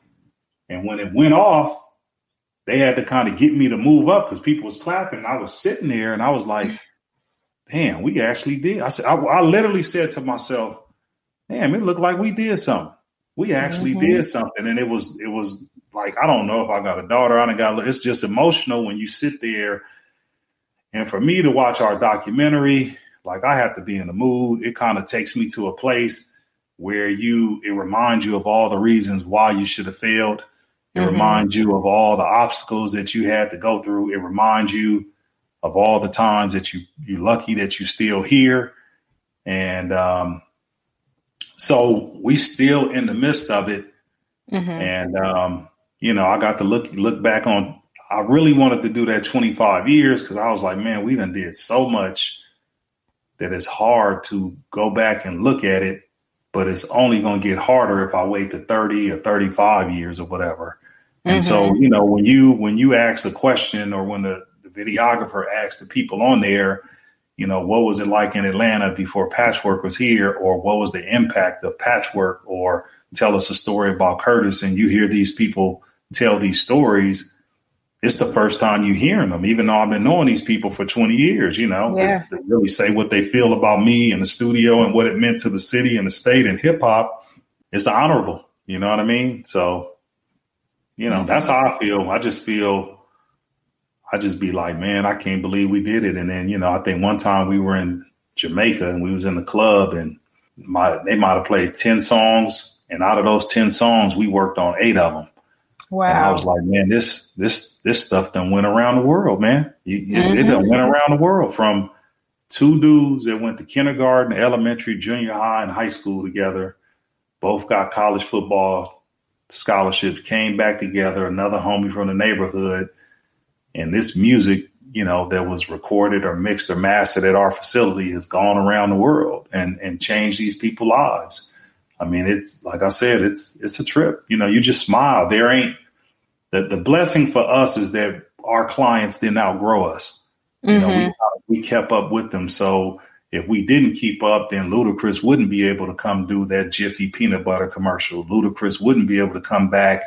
And when it went off, they had to kind of get me to move up because people was clapping. And I was sitting there and I was like, damn, we actually did. I literally said to myself, damn, it looked like we did something. We actually did something. And it was like, I don't know if I got a daughter. It's just emotional when you sit there. And for me to watch our documentary, like I have to be in the mood. It kind of takes me to a place where it reminds you of all the reasons why you should have failed. It reminds you of all the obstacles that you had to go through. It reminds you of all the times that you're lucky that you're still here. And so we still in the midst of it. And, I got to look back on, I really wanted to do that 25 years because I was like, man, we done did so much that it's hard to go back and look at it, but it's only going to get harder if I wait to 30 or 35 years or whatever. And so, when you ask a question, or when the videographer asks the people on there, what was it like in Atlanta before Patchwerk was here? Or what was the impact of Patchwerk? Or tell us a story about Curtis. And you hear these people tell these stories. It's the first time you're hearing them, even though I've been knowing these people for 20 years, to really say what they feel about me in the studio and what it meant to the city and the state and hip hop. It's honorable. You know what I mean? So, that's how I feel. I just be like, man, I can't believe we did it. And then, I think one time we were in Jamaica and we was in the club and they might have played 10 songs. And out of those 10 songs, we worked on 8 of them. Wow. And I was like, man, this stuff done went around the world, man. It done went around the world, from 2 dudes that went to kindergarten, elementary, junior high, and high school together. Both got college football scholarships, came back together, another homie from the neighborhood. And this music, that was recorded or mixed or mastered at our facility has gone around the world and changed these people's lives. I mean, it's like I said, it's a trip. You just smile. There ain't the blessing for us is that our clients didn't outgrow us. We kept up with them. So if we didn't keep up, then Ludacris wouldn't be able to come do that Jiffy peanut butter commercial. Ludacris wouldn't be able to come back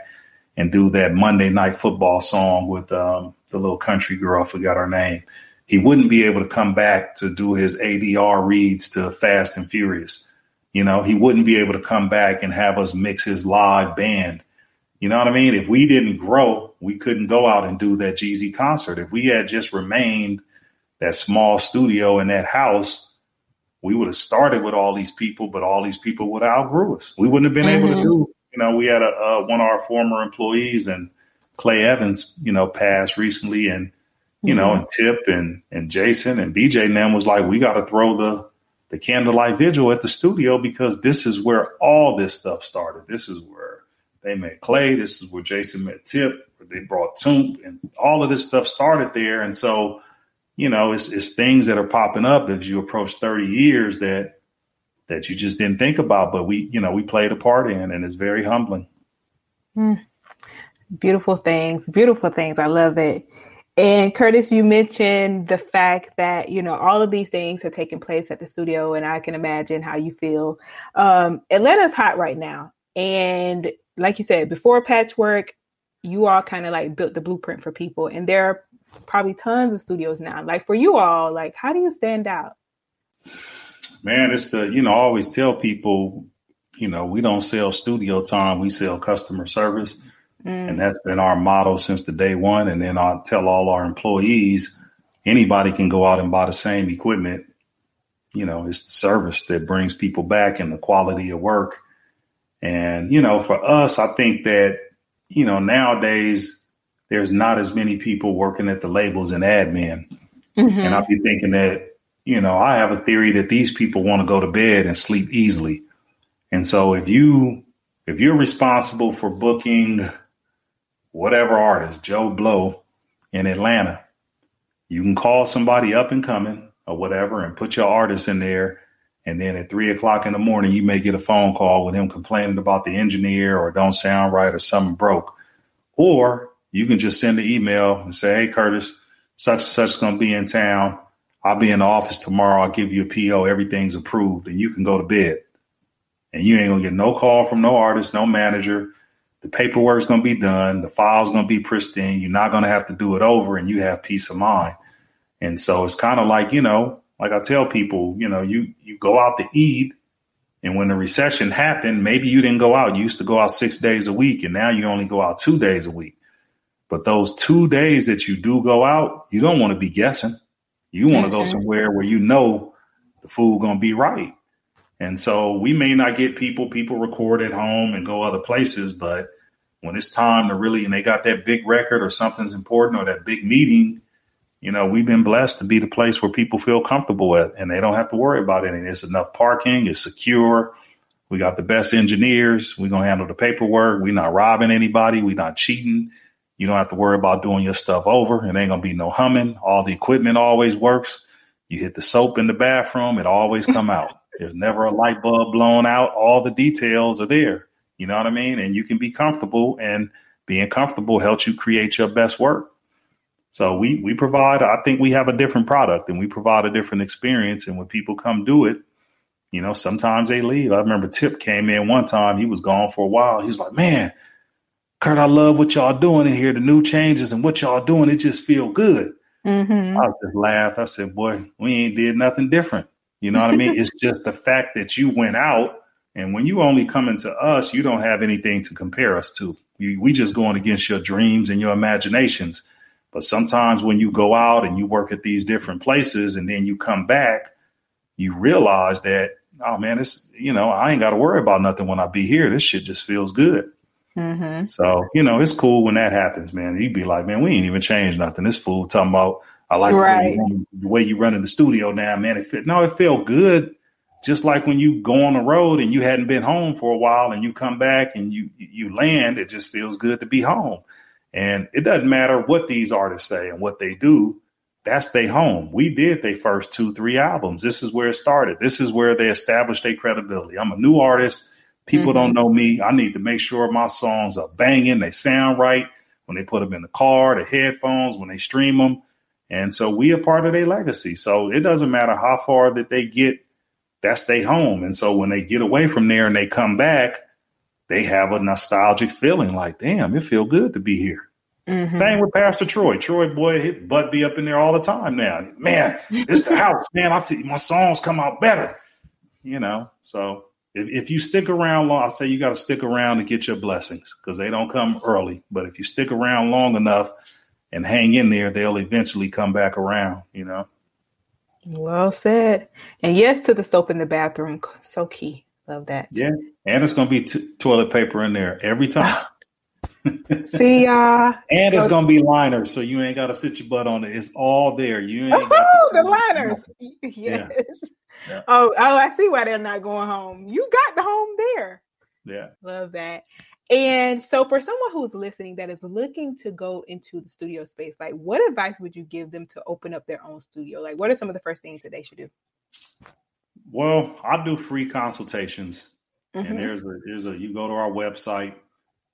and do that Monday Night Football song with the little country girl. I forgot her name. He wouldn't be able to come back to do his ADR reads to Fast and Furious. He wouldn't be able to come back and have us mix his live band. You know what I mean? If we didn't grow, we couldn't go out and do that Jeezy concert. If we had just remained that small studio in that house, we would have started with all these people, but all these people would have outgrew us. We wouldn't have been able to do. We had one of our former employees, and Clay Evans, passed recently, and and Tip and Jason and BJ and them was like, we got to throw the candlelight vigil at the studio because this is where all this stuff started. This is where they met Clay. This is where Jason met Tip. They brought Toomp, and all of this stuff started there. And so, it's things that are popping up as you approach 30 years that you just didn't think about, but we played a part in, and it's very humbling. Beautiful things. I love it. And Curtis, you mentioned the fact that, all of these things are taking place at the studio, and I can imagine how you feel. Atlanta's hot right now. And like you said, before Patchwerk, you all kind of like built the blueprint for people. And there are probably tons of studios now. Like for you all, like, how do you stand out? Man, it's I always tell people, we don't sell studio time. We sell customer service. And that's been our motto since the day one. And then I tell all our employees, anybody can go out and buy the same equipment. It's the service that brings people back and the quality of work. And, for us, I think that, nowadays there's not as many people working at the labels and admin. And I'll be thinking that, I have a theory that these people want to go to bed and sleep easily. And so if you're responsible for booking whatever artist, Joe Blow in Atlanta, you can call somebody up and coming or whatever and put your artist in there. And then at 3:00 in the morning, you may get a phone call with him complaining about the engineer or don't sound right or something broke. Or you can just send an email and say, hey, Curtis, such and such is going to be in town. I'll be in the office tomorrow. I'll give you a PO. Everything's approved and you can go to bed. And you ain't going to get no call from no artist, no manager. The paperwork's going to be done. The file's going to be pristine. You're not going to have to do it over and you have peace of mind. And so it's kind of like, like I tell people, you go out to eat, and when the recession happened, maybe you didn't go out. You used to go out 6 days a week, and now you only go out 2 days a week. But those 2 days that you do go out, you don't want to be guessing. You want to go somewhere where the food going to be right. And so we may not get people record at home and go other places, but when it's time to really, and they got that big record or something's important or that big meeting, we've been blessed to be the place where people feel comfortable at, and they don't have to worry about anything. It's enough parking. It's secure. We got the best engineers. We're going to handle the paperwork. We're not robbing anybody. We're not cheating. You don't have to worry about doing your stuff over. It ain't going to be no humming. All the equipment always works. You hit the soap in the bathroom. It always come out. There's never a light bulb blown out. All the details are there. You know what I mean? And you can be comfortable, and being comfortable helps you create your best work. So we provide, I think we have a different product and we provide a different experience. And when people come do it, sometimes they leave. I remember Tip came in one time. He was gone for a while. He was like, man, Kurt, I love what y'all doing in here. The new changes and what y'all doing. It just feel good. I was just laughed. I said, boy, we ain't did nothing different. You know what I mean? It's just the fact that you went out, and when you only come into us, you don't have anything to compare us to. We just going against your dreams and your imaginations. But sometimes when you go out and you work at these different places and then you come back, you realize that, oh man, it's, I ain't got to worry about nothing when I be here. This shit just feels good. So, it's cool when that happens, man. You'd be like, man, we ain't even changed nothing. This fool talking about, I like the way you run in the studio now, man. It felt good. Just like when you go on the road and you hadn't been home for a while and you come back and you land, it just feels good to be home. And it doesn't matter what these artists say and what they do. That's their home. We did their first 2-3 albums. This is where it started. This is where they established their credibility. I'm a new artist. People don't know me. I need to make sure my songs are banging. They sound right when they put them in the car, the headphones, when they stream them. And so we are part of their legacy. So it doesn't matter how far that they get. That's their home. And so when they get away from there and they come back, they have a nostalgic feeling like, damn, it feel good to be here. Same with Pastor Troy. Troy, boy, his butt be up in there all the time now. Man, it's the house, man. I feel my songs come out better, So if you stick around long, I say you got to stick around to get your blessings because they don't come early. But if you stick around long enough and hang in there, they'll eventually come back around, Well said. And yes to the soap in the bathroom. So key. Love that. Yeah. And it's going to be toilet paper in there every time. See y'all. And it's going to be liners, so you ain't got to sit your butt on it. It's all there. You ain't the liners. Yes. Yeah. Oh, I see why they're not going home. You got the home there. Yeah. Love that. And so for someone who's listening that is looking to go into the studio space, like what advice would you give them to open up their own studio? Like what are some of the first things that they should do? Well, I do free consultations, and there's a you go to our website,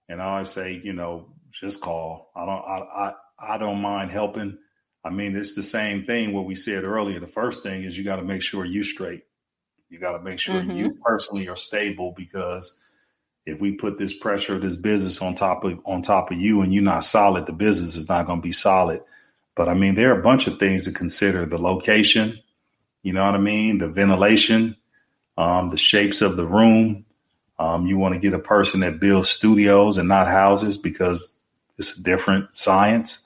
and I always say, just call. I don't mind helping. I mean, it's the same thing what we said earlier. The first thing is you got to make sure you're straight. You got to make sure you personally are stable, because if we put this pressure of this business on top of you and you're not solid, the business is not going to be solid. But I mean, there are a bunch of things to consider: the location, you know what I mean, the ventilation, the shapes of the room. You want to get a person that builds studios and not houses, because it's a different science.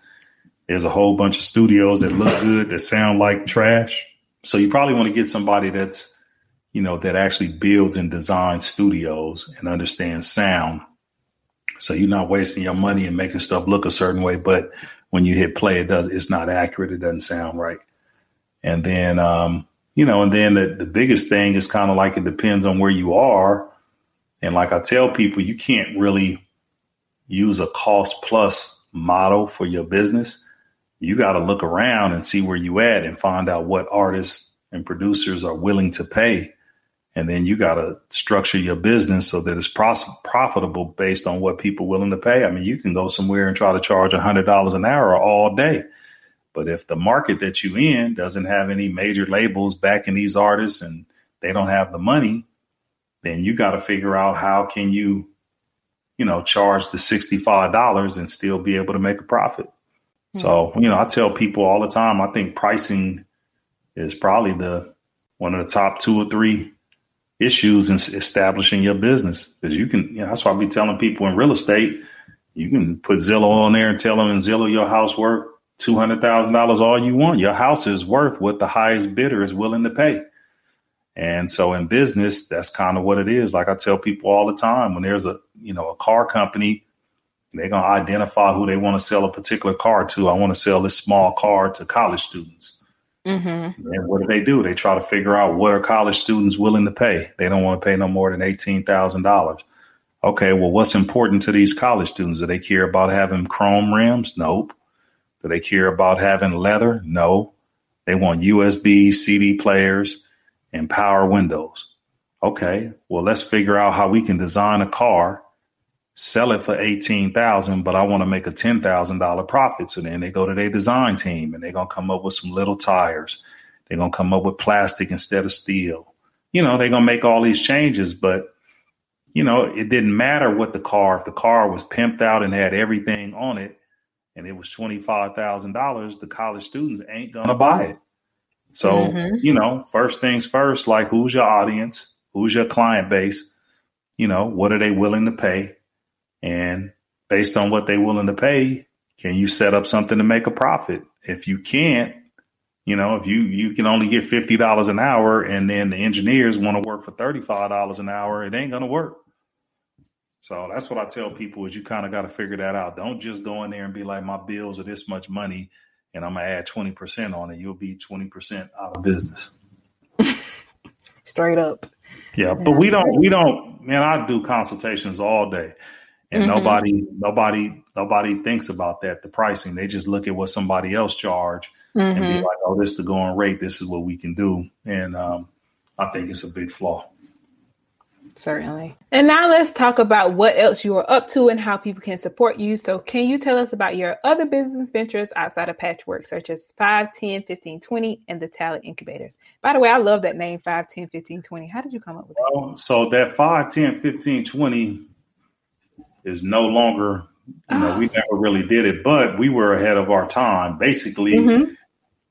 There's a whole bunch of studios that look good that sound like trash. So you probably want to get somebody that's, that actually builds and designs studios and understands sound. So you're not wasting your money and making stuff look a certain way, but when you hit play, it's not accurate. It doesn't sound right. And then, the biggest thing is kind of like, it depends on where you are. And like I tell people, you can't really use a cost plus model for your business. You got to look around and see where you at and find out what artists and producers are willing to pay. And then you got to structure your business so that it's profitable based on what people are willing to pay. I mean, you can go somewhere and try to charge $100 an hour all day. But if the market that you in doesn't have any major labels backing these artists and they don't have the money, then you got to figure out how can you, charge the $65 and still be able to make a profit. Mm-hmm. So, I tell people all the time, I think pricing is probably one of the top 2 or 3 issues in establishing your business. Because you can, that's why I be telling people in real estate, you can put Zillow on there and tell them in Zillow your house worth $200,000 all you want. Your house is worth what the highest bidder is willing to pay. And so in business, that's kind of what it is. Like I tell people all the time, when there's a car company, they're going to identify who they want to sell a particular car to. I want to sell this small car to college students. Mm-hmm. And what do? They try to figure out what are college students willing to pay. They don't want to pay no more than $18,000. Okay, well, what's important to these college students? Do they care about having chrome rims? Nope. Do they care about having leather? No. They want USB, CD players, and power windows. Okay, well, let's figure out how we can design a car, sell it for $18,000, but I want to make a $10,000 profit. So then they go to their design team and they're going to come up with some little tires. They're going to come up with plastic instead of steel. They're going to make all these changes, but it didn't matter what if the car was pimped out and had everything on it and it was $25,000, the college students ain't going to buy it. So, first things first, like who's your audience? Who's your client base? What are they willing to pay? And based on what they're willing to pay, can you set up something to make a profit? If you can't, if you can only get $50 an hour and then the engineers want to work for $35 an hour, it ain't going to work. So that's what I tell people is you kind of got to figure that out. Don't just go in there and be like, my bills are this much money and I'm going to add 20% on it. You'll be 20% out of business. Straight up. Yeah. But we don't, man, I do consultations all day. And nobody thinks about that, the pricing. They just look at what somebody else charge and be like, oh, this is the going rate. This is what we can do. And I think it's a big flaw. Certainly. And now let's talk about what else you are up to and how people can support you. So can you tell us about your other business ventures outside of Patchwerk, such as 5, 10, 15, 20, and the Talent Incubators? By the way, I love that name, 5, 10, 15, 20. How did you come up with that? So that 5, 10, 15, 20 is no longer, we never really did it, but we were ahead of our time. Basically,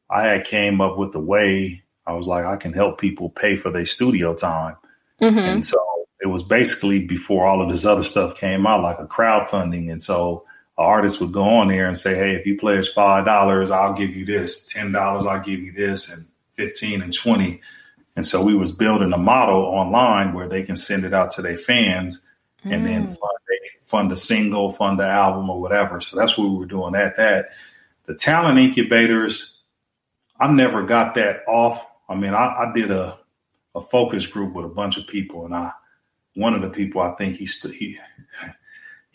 I had came up with a way. I was like, I can help people pay for their studio time. And so it was basically before all of this other stuff came out, like a crowdfunding. And so an artist would go on there and say, hey, if you pledge $5, I'll give you this, $10, I'll give you this, and 15 and 20. And so we was building a model online where they can send it out to their fans and then fund a single, fund the album or whatever. So that's what we were doing at that. The Talent Incubators, I never got that off. I mean, I did a focus group with a bunch of people, and one of the people, I think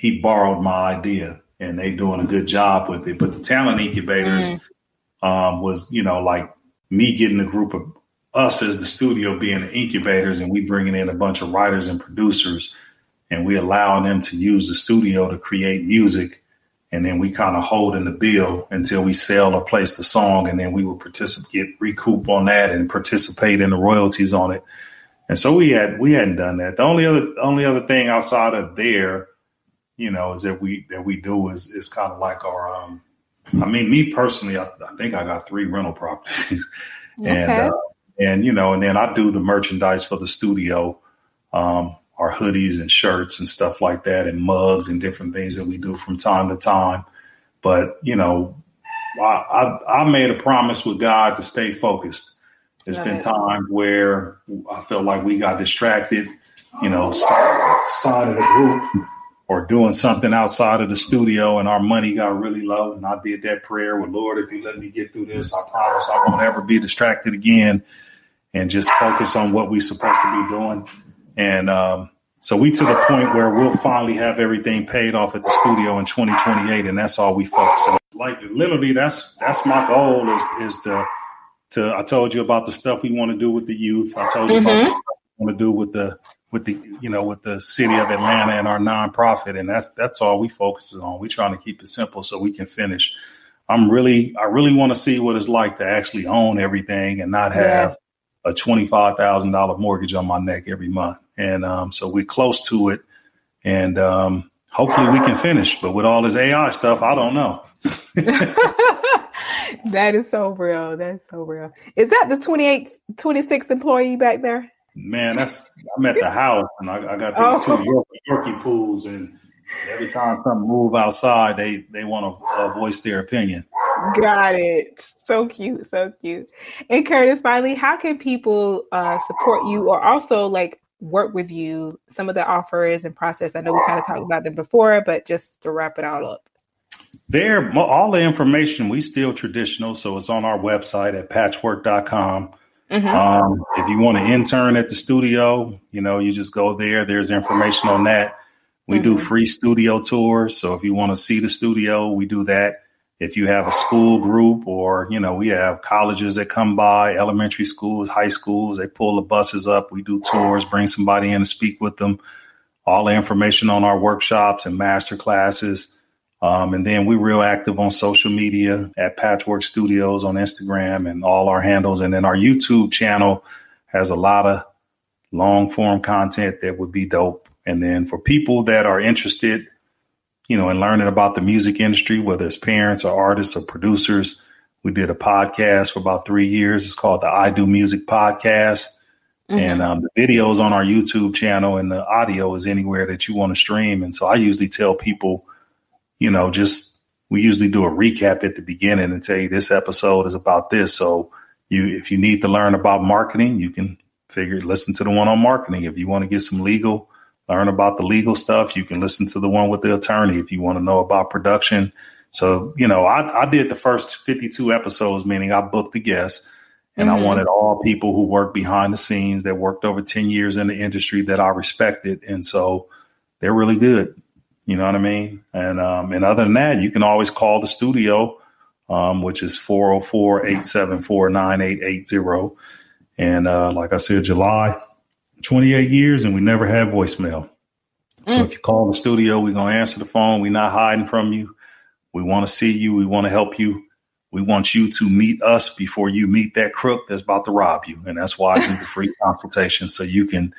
he borrowed my idea, and they doing a good job with it. But the talent incubators was, like me getting a group of us as the studio being the incubators, and we bringing in a bunch of writers and producers, and we allowing them to use the studio to create music. And then we kind of hold in the bill until we sell or place the song. And then we will recoup on that and participate in the royalties on it. And so we hadn't done that. The only other thing outside of there, is that we do is kind of like our, me personally, I think I got 3 rental properties Okay. and then I do the merchandise for the studio, our hoodies and shirts and stuff like that, and mugs and different things that we do from time to time. But, I made a promise with God to stay focused. There's been times where I felt like we got distracted, side of the group or doing something outside of the studio, and our money got really low. And I did that prayer with, Lord, if you let me get through this, I promise I won't ever be distracted again, and just focus on what we're supposed to be doing. And so we to the point where we'll finally have everything paid off at the studio in 2028, and that's all we focus on. Like literally, that's my goal is to I told you about the stuff we want to do with the youth. I told you about the stuff we want to do with the city of Atlanta and our nonprofit, and that's all we focus on. We're trying to keep it simple so we can finish. I really want to see what it's like to actually own everything and not have a $25,000 mortgage on my neck every month. And so we're close to it, and hopefully we can finish. But with all this AI stuff, I don't know. That is so real. That's so real. Is that the 26th employee back there? Man, I'm at the house, and I got these 2 Yorkie pools, and every time something move outside, they want to voice their opinion. Got it. So cute. So cute. And Curtis, finally, how can people support you or also work with you? Some of the offers and process. I know we kind of talked about them before, but just to wrap it all up. All the information, we still traditional. So it's on our website at patchwerk.com. If you want to intern at the studio, you just go there. There's information on that. We do free studio tours. So if you want to see the studio, we do that. If you have a school group or, we have colleges that come by, elementary schools, high schools, they pull the buses up. We do tours, bring somebody in to speak with them. All the information on our workshops and master classes. And then we're real active on social media at Patchwerk Studios on Instagram and all our handles. And then our YouTube channel has a lot of long form content that would be dope. And then for people that are interested, in learning about the music industry, whether it's parents or artists or producers, we did a podcast for about 3 years. It's called the I Do Music Podcast. And the videos on our YouTube channel and the audio is anywhere that you want to stream. And so I usually tell people, we usually do a recap at the beginning and tell you this episode is about this. So if you need to learn about marketing, you can listen to the one on marketing. If you want to get some learn about the legal stuff, you can listen to the one with the attorney. If you want to know about production. So, I did the first 52 episodes, meaning I booked the guests, and I wanted all people who work behind the scenes that worked over 10 years in the industry that I respected. And so they're really good. You know what I mean? And other than that, you can always call the studio, which is 404-874-9880. And like I said, July, 28 years, and we never had voicemail. So if you call the studio, we're going to answer the phone. We're not hiding from you. We want to see you. We want to help you. We want you to meet us before you meet that crook that's about to rob you. And that's why I do the free consultation, so you can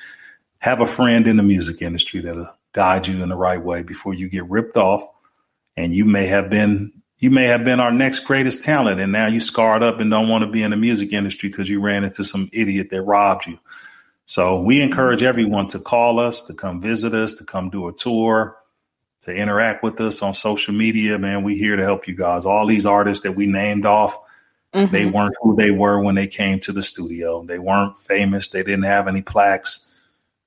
have a friend in the music industry that'll guide you in the right way before you get ripped off. And you may have been our next greatest talent, and now you scarred up and don't want to be in the music industry because you ran into some idiot that robbed you. So we encourage everyone to call us, to come visit us, to come do a tour, to interact with us on social media. Man, we're here to help you guys. All these artists that we named off, they weren't who they were when they came to the studio. They weren't famous. They didn't have any plaques.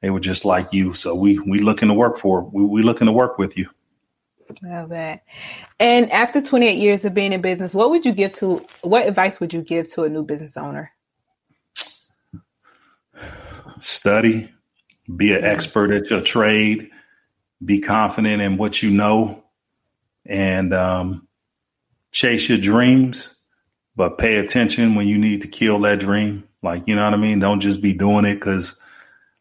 They were just like you. So we looking to work we looking to work with you. Love that. And after 28 years of being in business, what advice would you give to a new business owner? Study, be an expert at your trade, be confident in what you know and chase your dreams, but pay attention when you need to kill that dream. Like, you know what I mean? Don't just be doing it because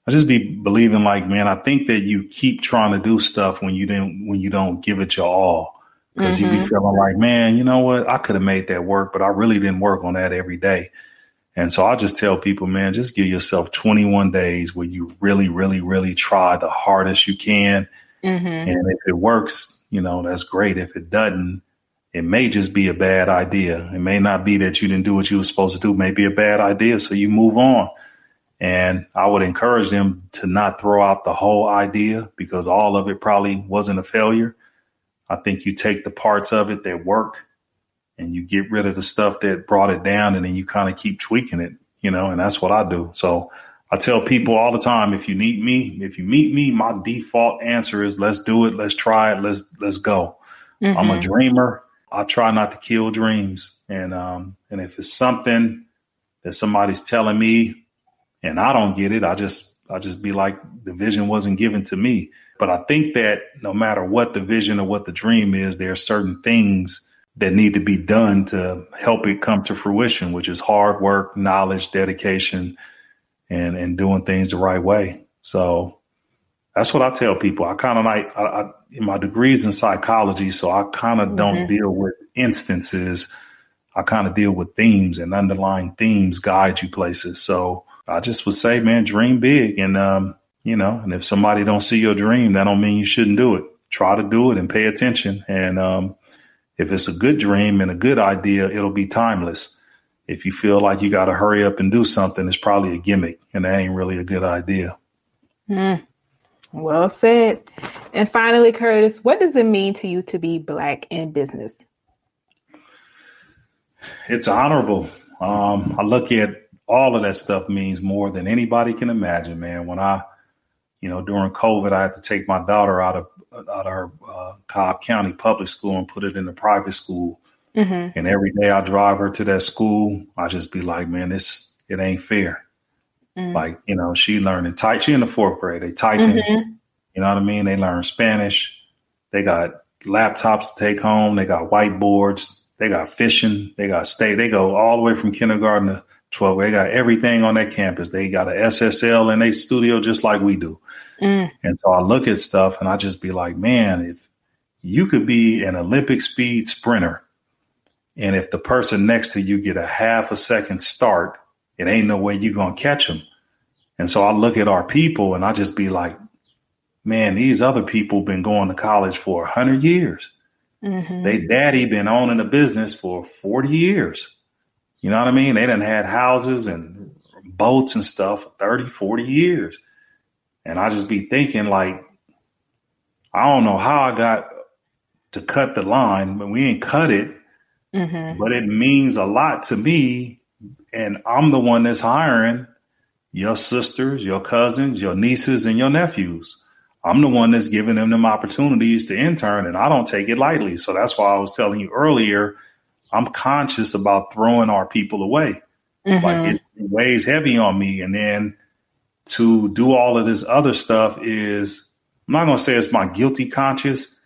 I just be believing like, man, I think that you keep trying to do stuff when you don't give it your all. Because you be feeling like, man, you know what? I could have made that work, but I really didn't work on that every day. And so I just tell people, man, just give yourself 21 days where you really, really, really try the hardest you can. And if it works, you know, that's great. If it doesn't, it may just be a bad idea. It may not be that you didn't do what you were supposed to do. It may be a bad idea. So you move on. And I would encourage them to not throw out the whole idea because all of it probably wasn't a failure. I think you take the parts of it that work and you get rid of the stuff that brought it down, and then you kind of keep tweaking it, you know, and that's what I do. So I tell people all the time, if you meet me, my default answer is let's do it. Let's try it. Let's go. I'm a dreamer. I try not to kill dreams. And if it's something that somebody's telling me and I don't get it, I just be like, the vision wasn't given to me. But I think that no matter what the vision or what the dream is, there are certain things that need to be done to help it come to fruition, which is hard work, knowledge, dedication, and doing things the right way. So that's what I tell people. I kind of like my degree's in psychology, so I kind of don't deal with instances. I kind of deal with themes, and underlying themes guide you places. So I just would say, man, dream big. And, you know, and if somebody don't see your dream, that don't mean you shouldn't do it. Try to do it and pay attention. And if it's a good dream and a good idea, it'll be timeless. If you feel like you got to hurry up and do something, it's probably a gimmick, and that ain't really a good idea. Well said. And finally, Curtis, what does it mean to you to be Black in business? It's honorable. I look at all of that stuff means more than anybody can imagine, man. When during COVID, I had to take my daughter out of her Cobb County public school and put it in a private school. And every day I drive her to that school, I just be like, man, it ain't fair. Like, you know, she learning type. She in the 4th grade. They typing, you know what I mean? They learn Spanish. They got laptops to take home. They got whiteboards. They got fishing. They got state. They go all the way from kindergarten to 12. They got everything on that campus. They got an SSL in their studio just like we do. And so I look at stuff and I just be like, man, if you could be an Olympic speed sprinter, and if the person next to you get a half a second start, it ain't no way you're going to catch them. And so I look at our people and I just be like, man, these other people been going to college for 100 years. They daddy been owning a business for 40 years. You know what I mean? They done had houses and boats and stuff for 30, 40 years. And I just be thinking like, I don't know how I got to cut the line, but we ain't cut it. But it means a lot to me. And I'm the one that's hiring your sisters, your cousins, your nieces, and your nephews. I'm the one that's giving them opportunities to intern, and I don't take it lightly. So that's why I was telling you earlier, I'm conscious about throwing our people away. Like it weighs heavy on me. And then to do all of this other stuff is, I'm not going to say it's my guilty conscience,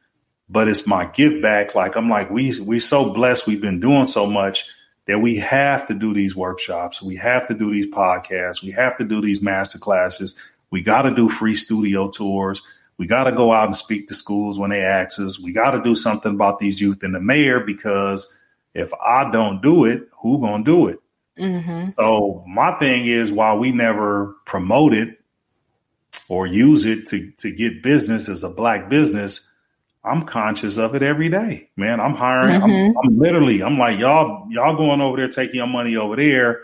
but it's my give back. Like, I'm like, we so blessed. We've been doing so much that we have to do these workshops. We have to do these podcasts. We have to do these master classes. We got to do free studio tours. We got to go out and speak to schools when they ask us. We got to do something about these youth and the mayor, because if I don't do it, who gonna do it? So my thing is, while we never promote it or use it to get business as a Black business, I'm conscious of it every day, man. I'm hiring. I'm like, y'all going over there, taking your money over there.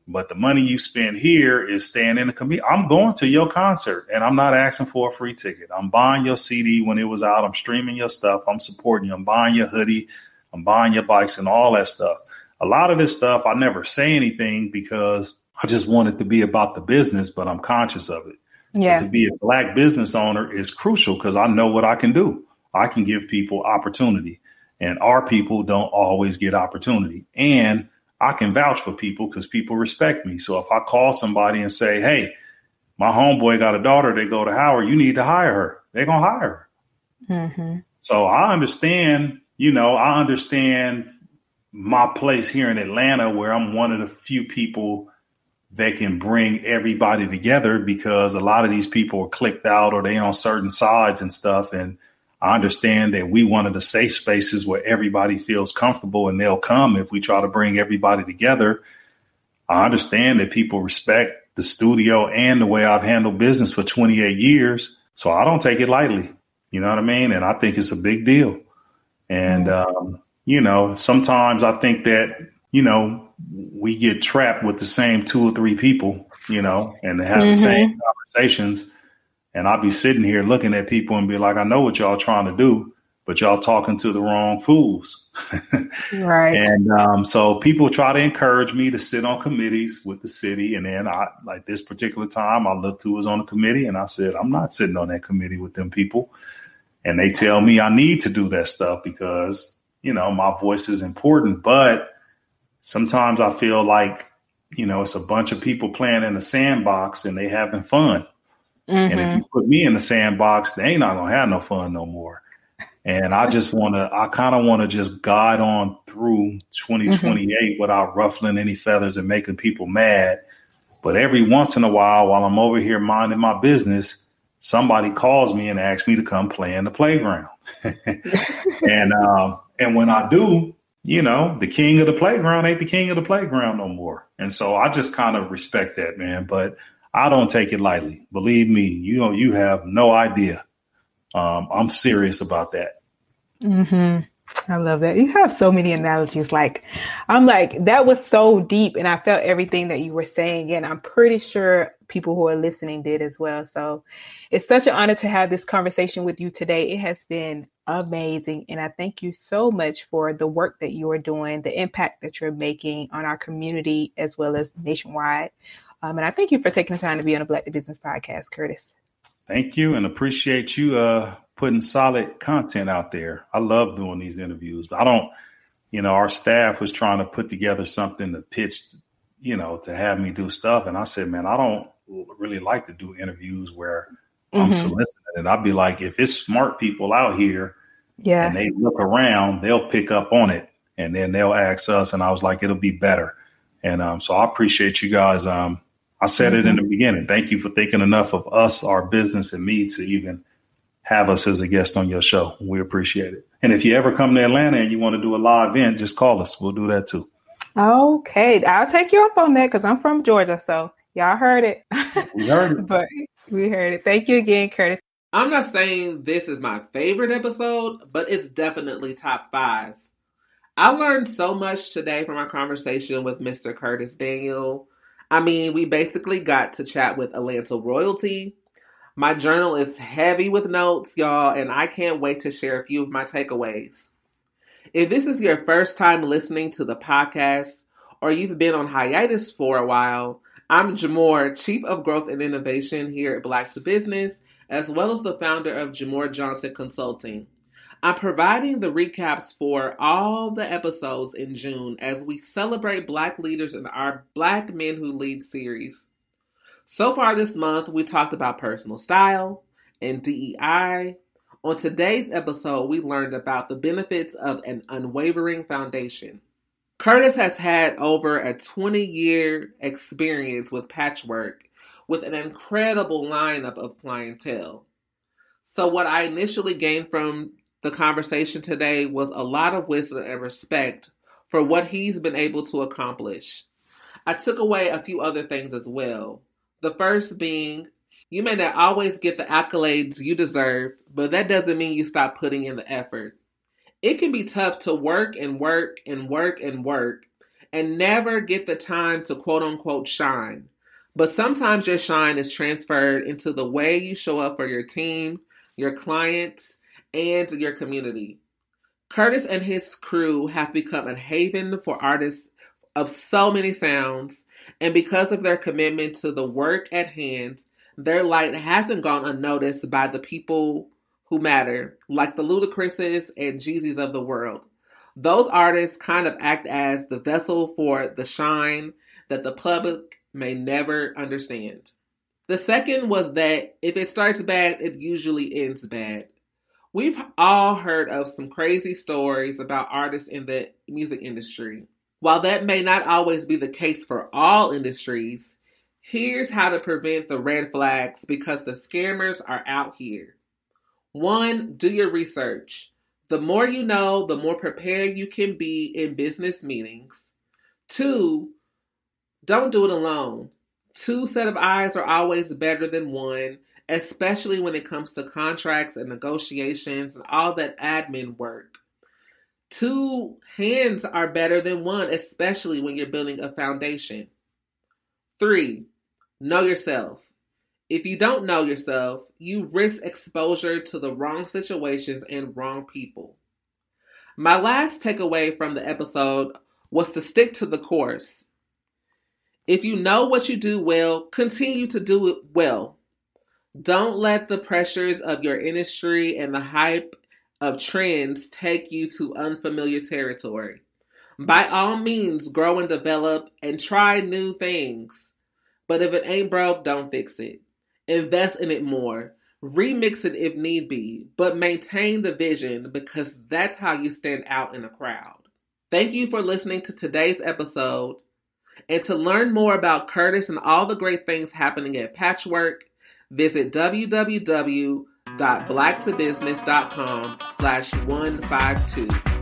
But the money you spend here is staying in the community. I'm going to your concert and I'm not asking for a free ticket. I'm buying your CD when it was out. I'm streaming your stuff. I'm supporting you. I'm buying your hoodie. I'm buying your bikes and all that stuff. A lot of this stuff, I never say anything because I just want it to be about the business, but I'm conscious of it. Yeah. So to be a Black business owner is crucial because I know what I can do. I can give people opportunity, and our people don't always get opportunity. And I can vouch for people because people respect me. So if I call somebody and say, hey, My homeboy got a daughter. They go to Howard. You need to hire her. They're going to hire her. Mm-hmm. So I understand, I understand my place here in Atlanta where I'm one of the few people that can bring everybody together because a lot of these people are clicked out or they on certain sides and stuff. And I understand that we one of the safe spaces where everybody feels comfortable and they'll come if we try to bring everybody together. I understand that people respect the studio and the way I've handled business for 28 years. So I don't take it lightly. You know what I mean? And I think it's a big deal. And, sometimes I think that, we get trapped with the same 2 or 3 people, and they have the same conversations. And I'll be sitting here looking at people and be like, I know what y'all trying to do, but y'all talking to the wrong fools. Right. And so people try to encourage me to sit on committees with the city. And then like this particular time, I looked who was on the committee and I said, I'm not sitting on that committee with them people. And they tell me I need to do that stuff because, my voice is important. But sometimes I feel like, it's a bunch of people playing in a sandbox and they having fun. Mm-hmm. And if you put me in the sandbox, they ain't not going to have no fun no more. And I kind of want to just guide on through 2028 without ruffling any feathers and making people mad. But every once in a while I'm over here minding my business, somebody calls me and asks me to come play in the playground. And when I do, the king of the playground ain't the king of the playground no more. And so I just kind of respect that, man. But I don't take it lightly. Believe me, you have no idea. I'm serious about that. Mm-hmm. I love that. You have so many analogies. I'm like, that was so deep. And I felt everything that you were saying. And I'm pretty sure people who are listening did as well. So it's such an honor to have this conversation with you today. It has been amazing. And I thank you so much for the work that you are doing, the impact that you're making on our community as well as nationwide. And I thank you for taking the time to be on the Black to Business podcast, Curtis. Thank you and appreciate you putting solid content out there. I love doing these interviews. I don't, our staff was trying to put together something to pitch, to have me do stuff. And I said, man, I don't really like to do interviews where I'm soliciting. And I'd be like, if it's smart people out here and they look around, they'll pick up on it and then they'll ask us. And I was like, it'll be better. And so I appreciate you guys. I said it in the beginning. Thank you for thinking enough of us, our business, and me to even have us as a guest on your show. We appreciate it. And if you ever come to Atlanta and you want to do a live event, just call us. We'll do that too. Okay. I'll take you up on that because I'm from Georgia. So y'all heard it. We heard it. But we heard it. Thank you again, Curtis. I'm not saying this is my favorite episode, but it's definitely top 5. I learned so much today from our conversation with Mr. Curtis Daniel. I mean, we basically got to chat with Atlanta royalty. My journal is heavy with notes, y'all, and I can't wait to share a few of my takeaways. If this is your first time listening to the podcast, or you've been on hiatus for a while, I'm Jamore, Chief of Growth and Innovation here at Black to Business, as well as the founder of Jamore Johnson Consulting. I'm providing the recaps for all the episodes in June as we celebrate Black leaders in our Black Men Who Lead series. So far this month, we talked about personal style and DEI. On today's episode, we learned about the benefits of an unwavering foundation. Curtis has had over a 20-year experience with Patchwerk with an incredible lineup of clientele. So what I initially gained from the conversation today was a lot of wisdom and respect for what he's been able to accomplish. I took away a few other things as well. The first being, you may not always get the accolades you deserve, but that doesn't mean you stop putting in the effort. It can be tough to work and work and work and work and never get the time to quote unquote shine. But sometimes your shine is transferred into the way you show up for your team, your clients, and your community. Curtis and his crew have become a haven for artists of so many sounds, and because of their commitment to the work at hand, their light hasn't gone unnoticed by the people who matter, like the Ludacris's and Jeezys of the world. Those artists kind of act as the vessel for the shine that the public may never understand. The second was that if it starts bad, it usually ends bad. We've all heard of some crazy stories about artists in the music industry. While that may not always be the case for all industries, here's how to prevent the red flags because the scammers are out here. 1, do your research. The more you know, the more prepared you can be in business meetings. 2, don't do it alone. 2 set of eyes are always better than 1, especially when it comes to contracts and negotiations and all that admin work. 2 hands are better than 1, especially when you're building a foundation. 3, know yourself. If you don't know yourself, you risk exposure to the wrong situations and wrong people. My last takeaway from the episode was to stick to the course. If you know what you do well, continue to do it well. Don't let the pressures of your industry and the hype of trends take you to unfamiliar territory. By all means, grow and develop and try new things. But if it ain't broke, don't fix it. Invest in it more. Remix it if need be, but maintain the vision because that's how you stand out in a crowd. Thank you for listening to today's episode. And to learn more about Curtis and all the great things happening at Patchwerk, visit www.blacktobusiness.com/152.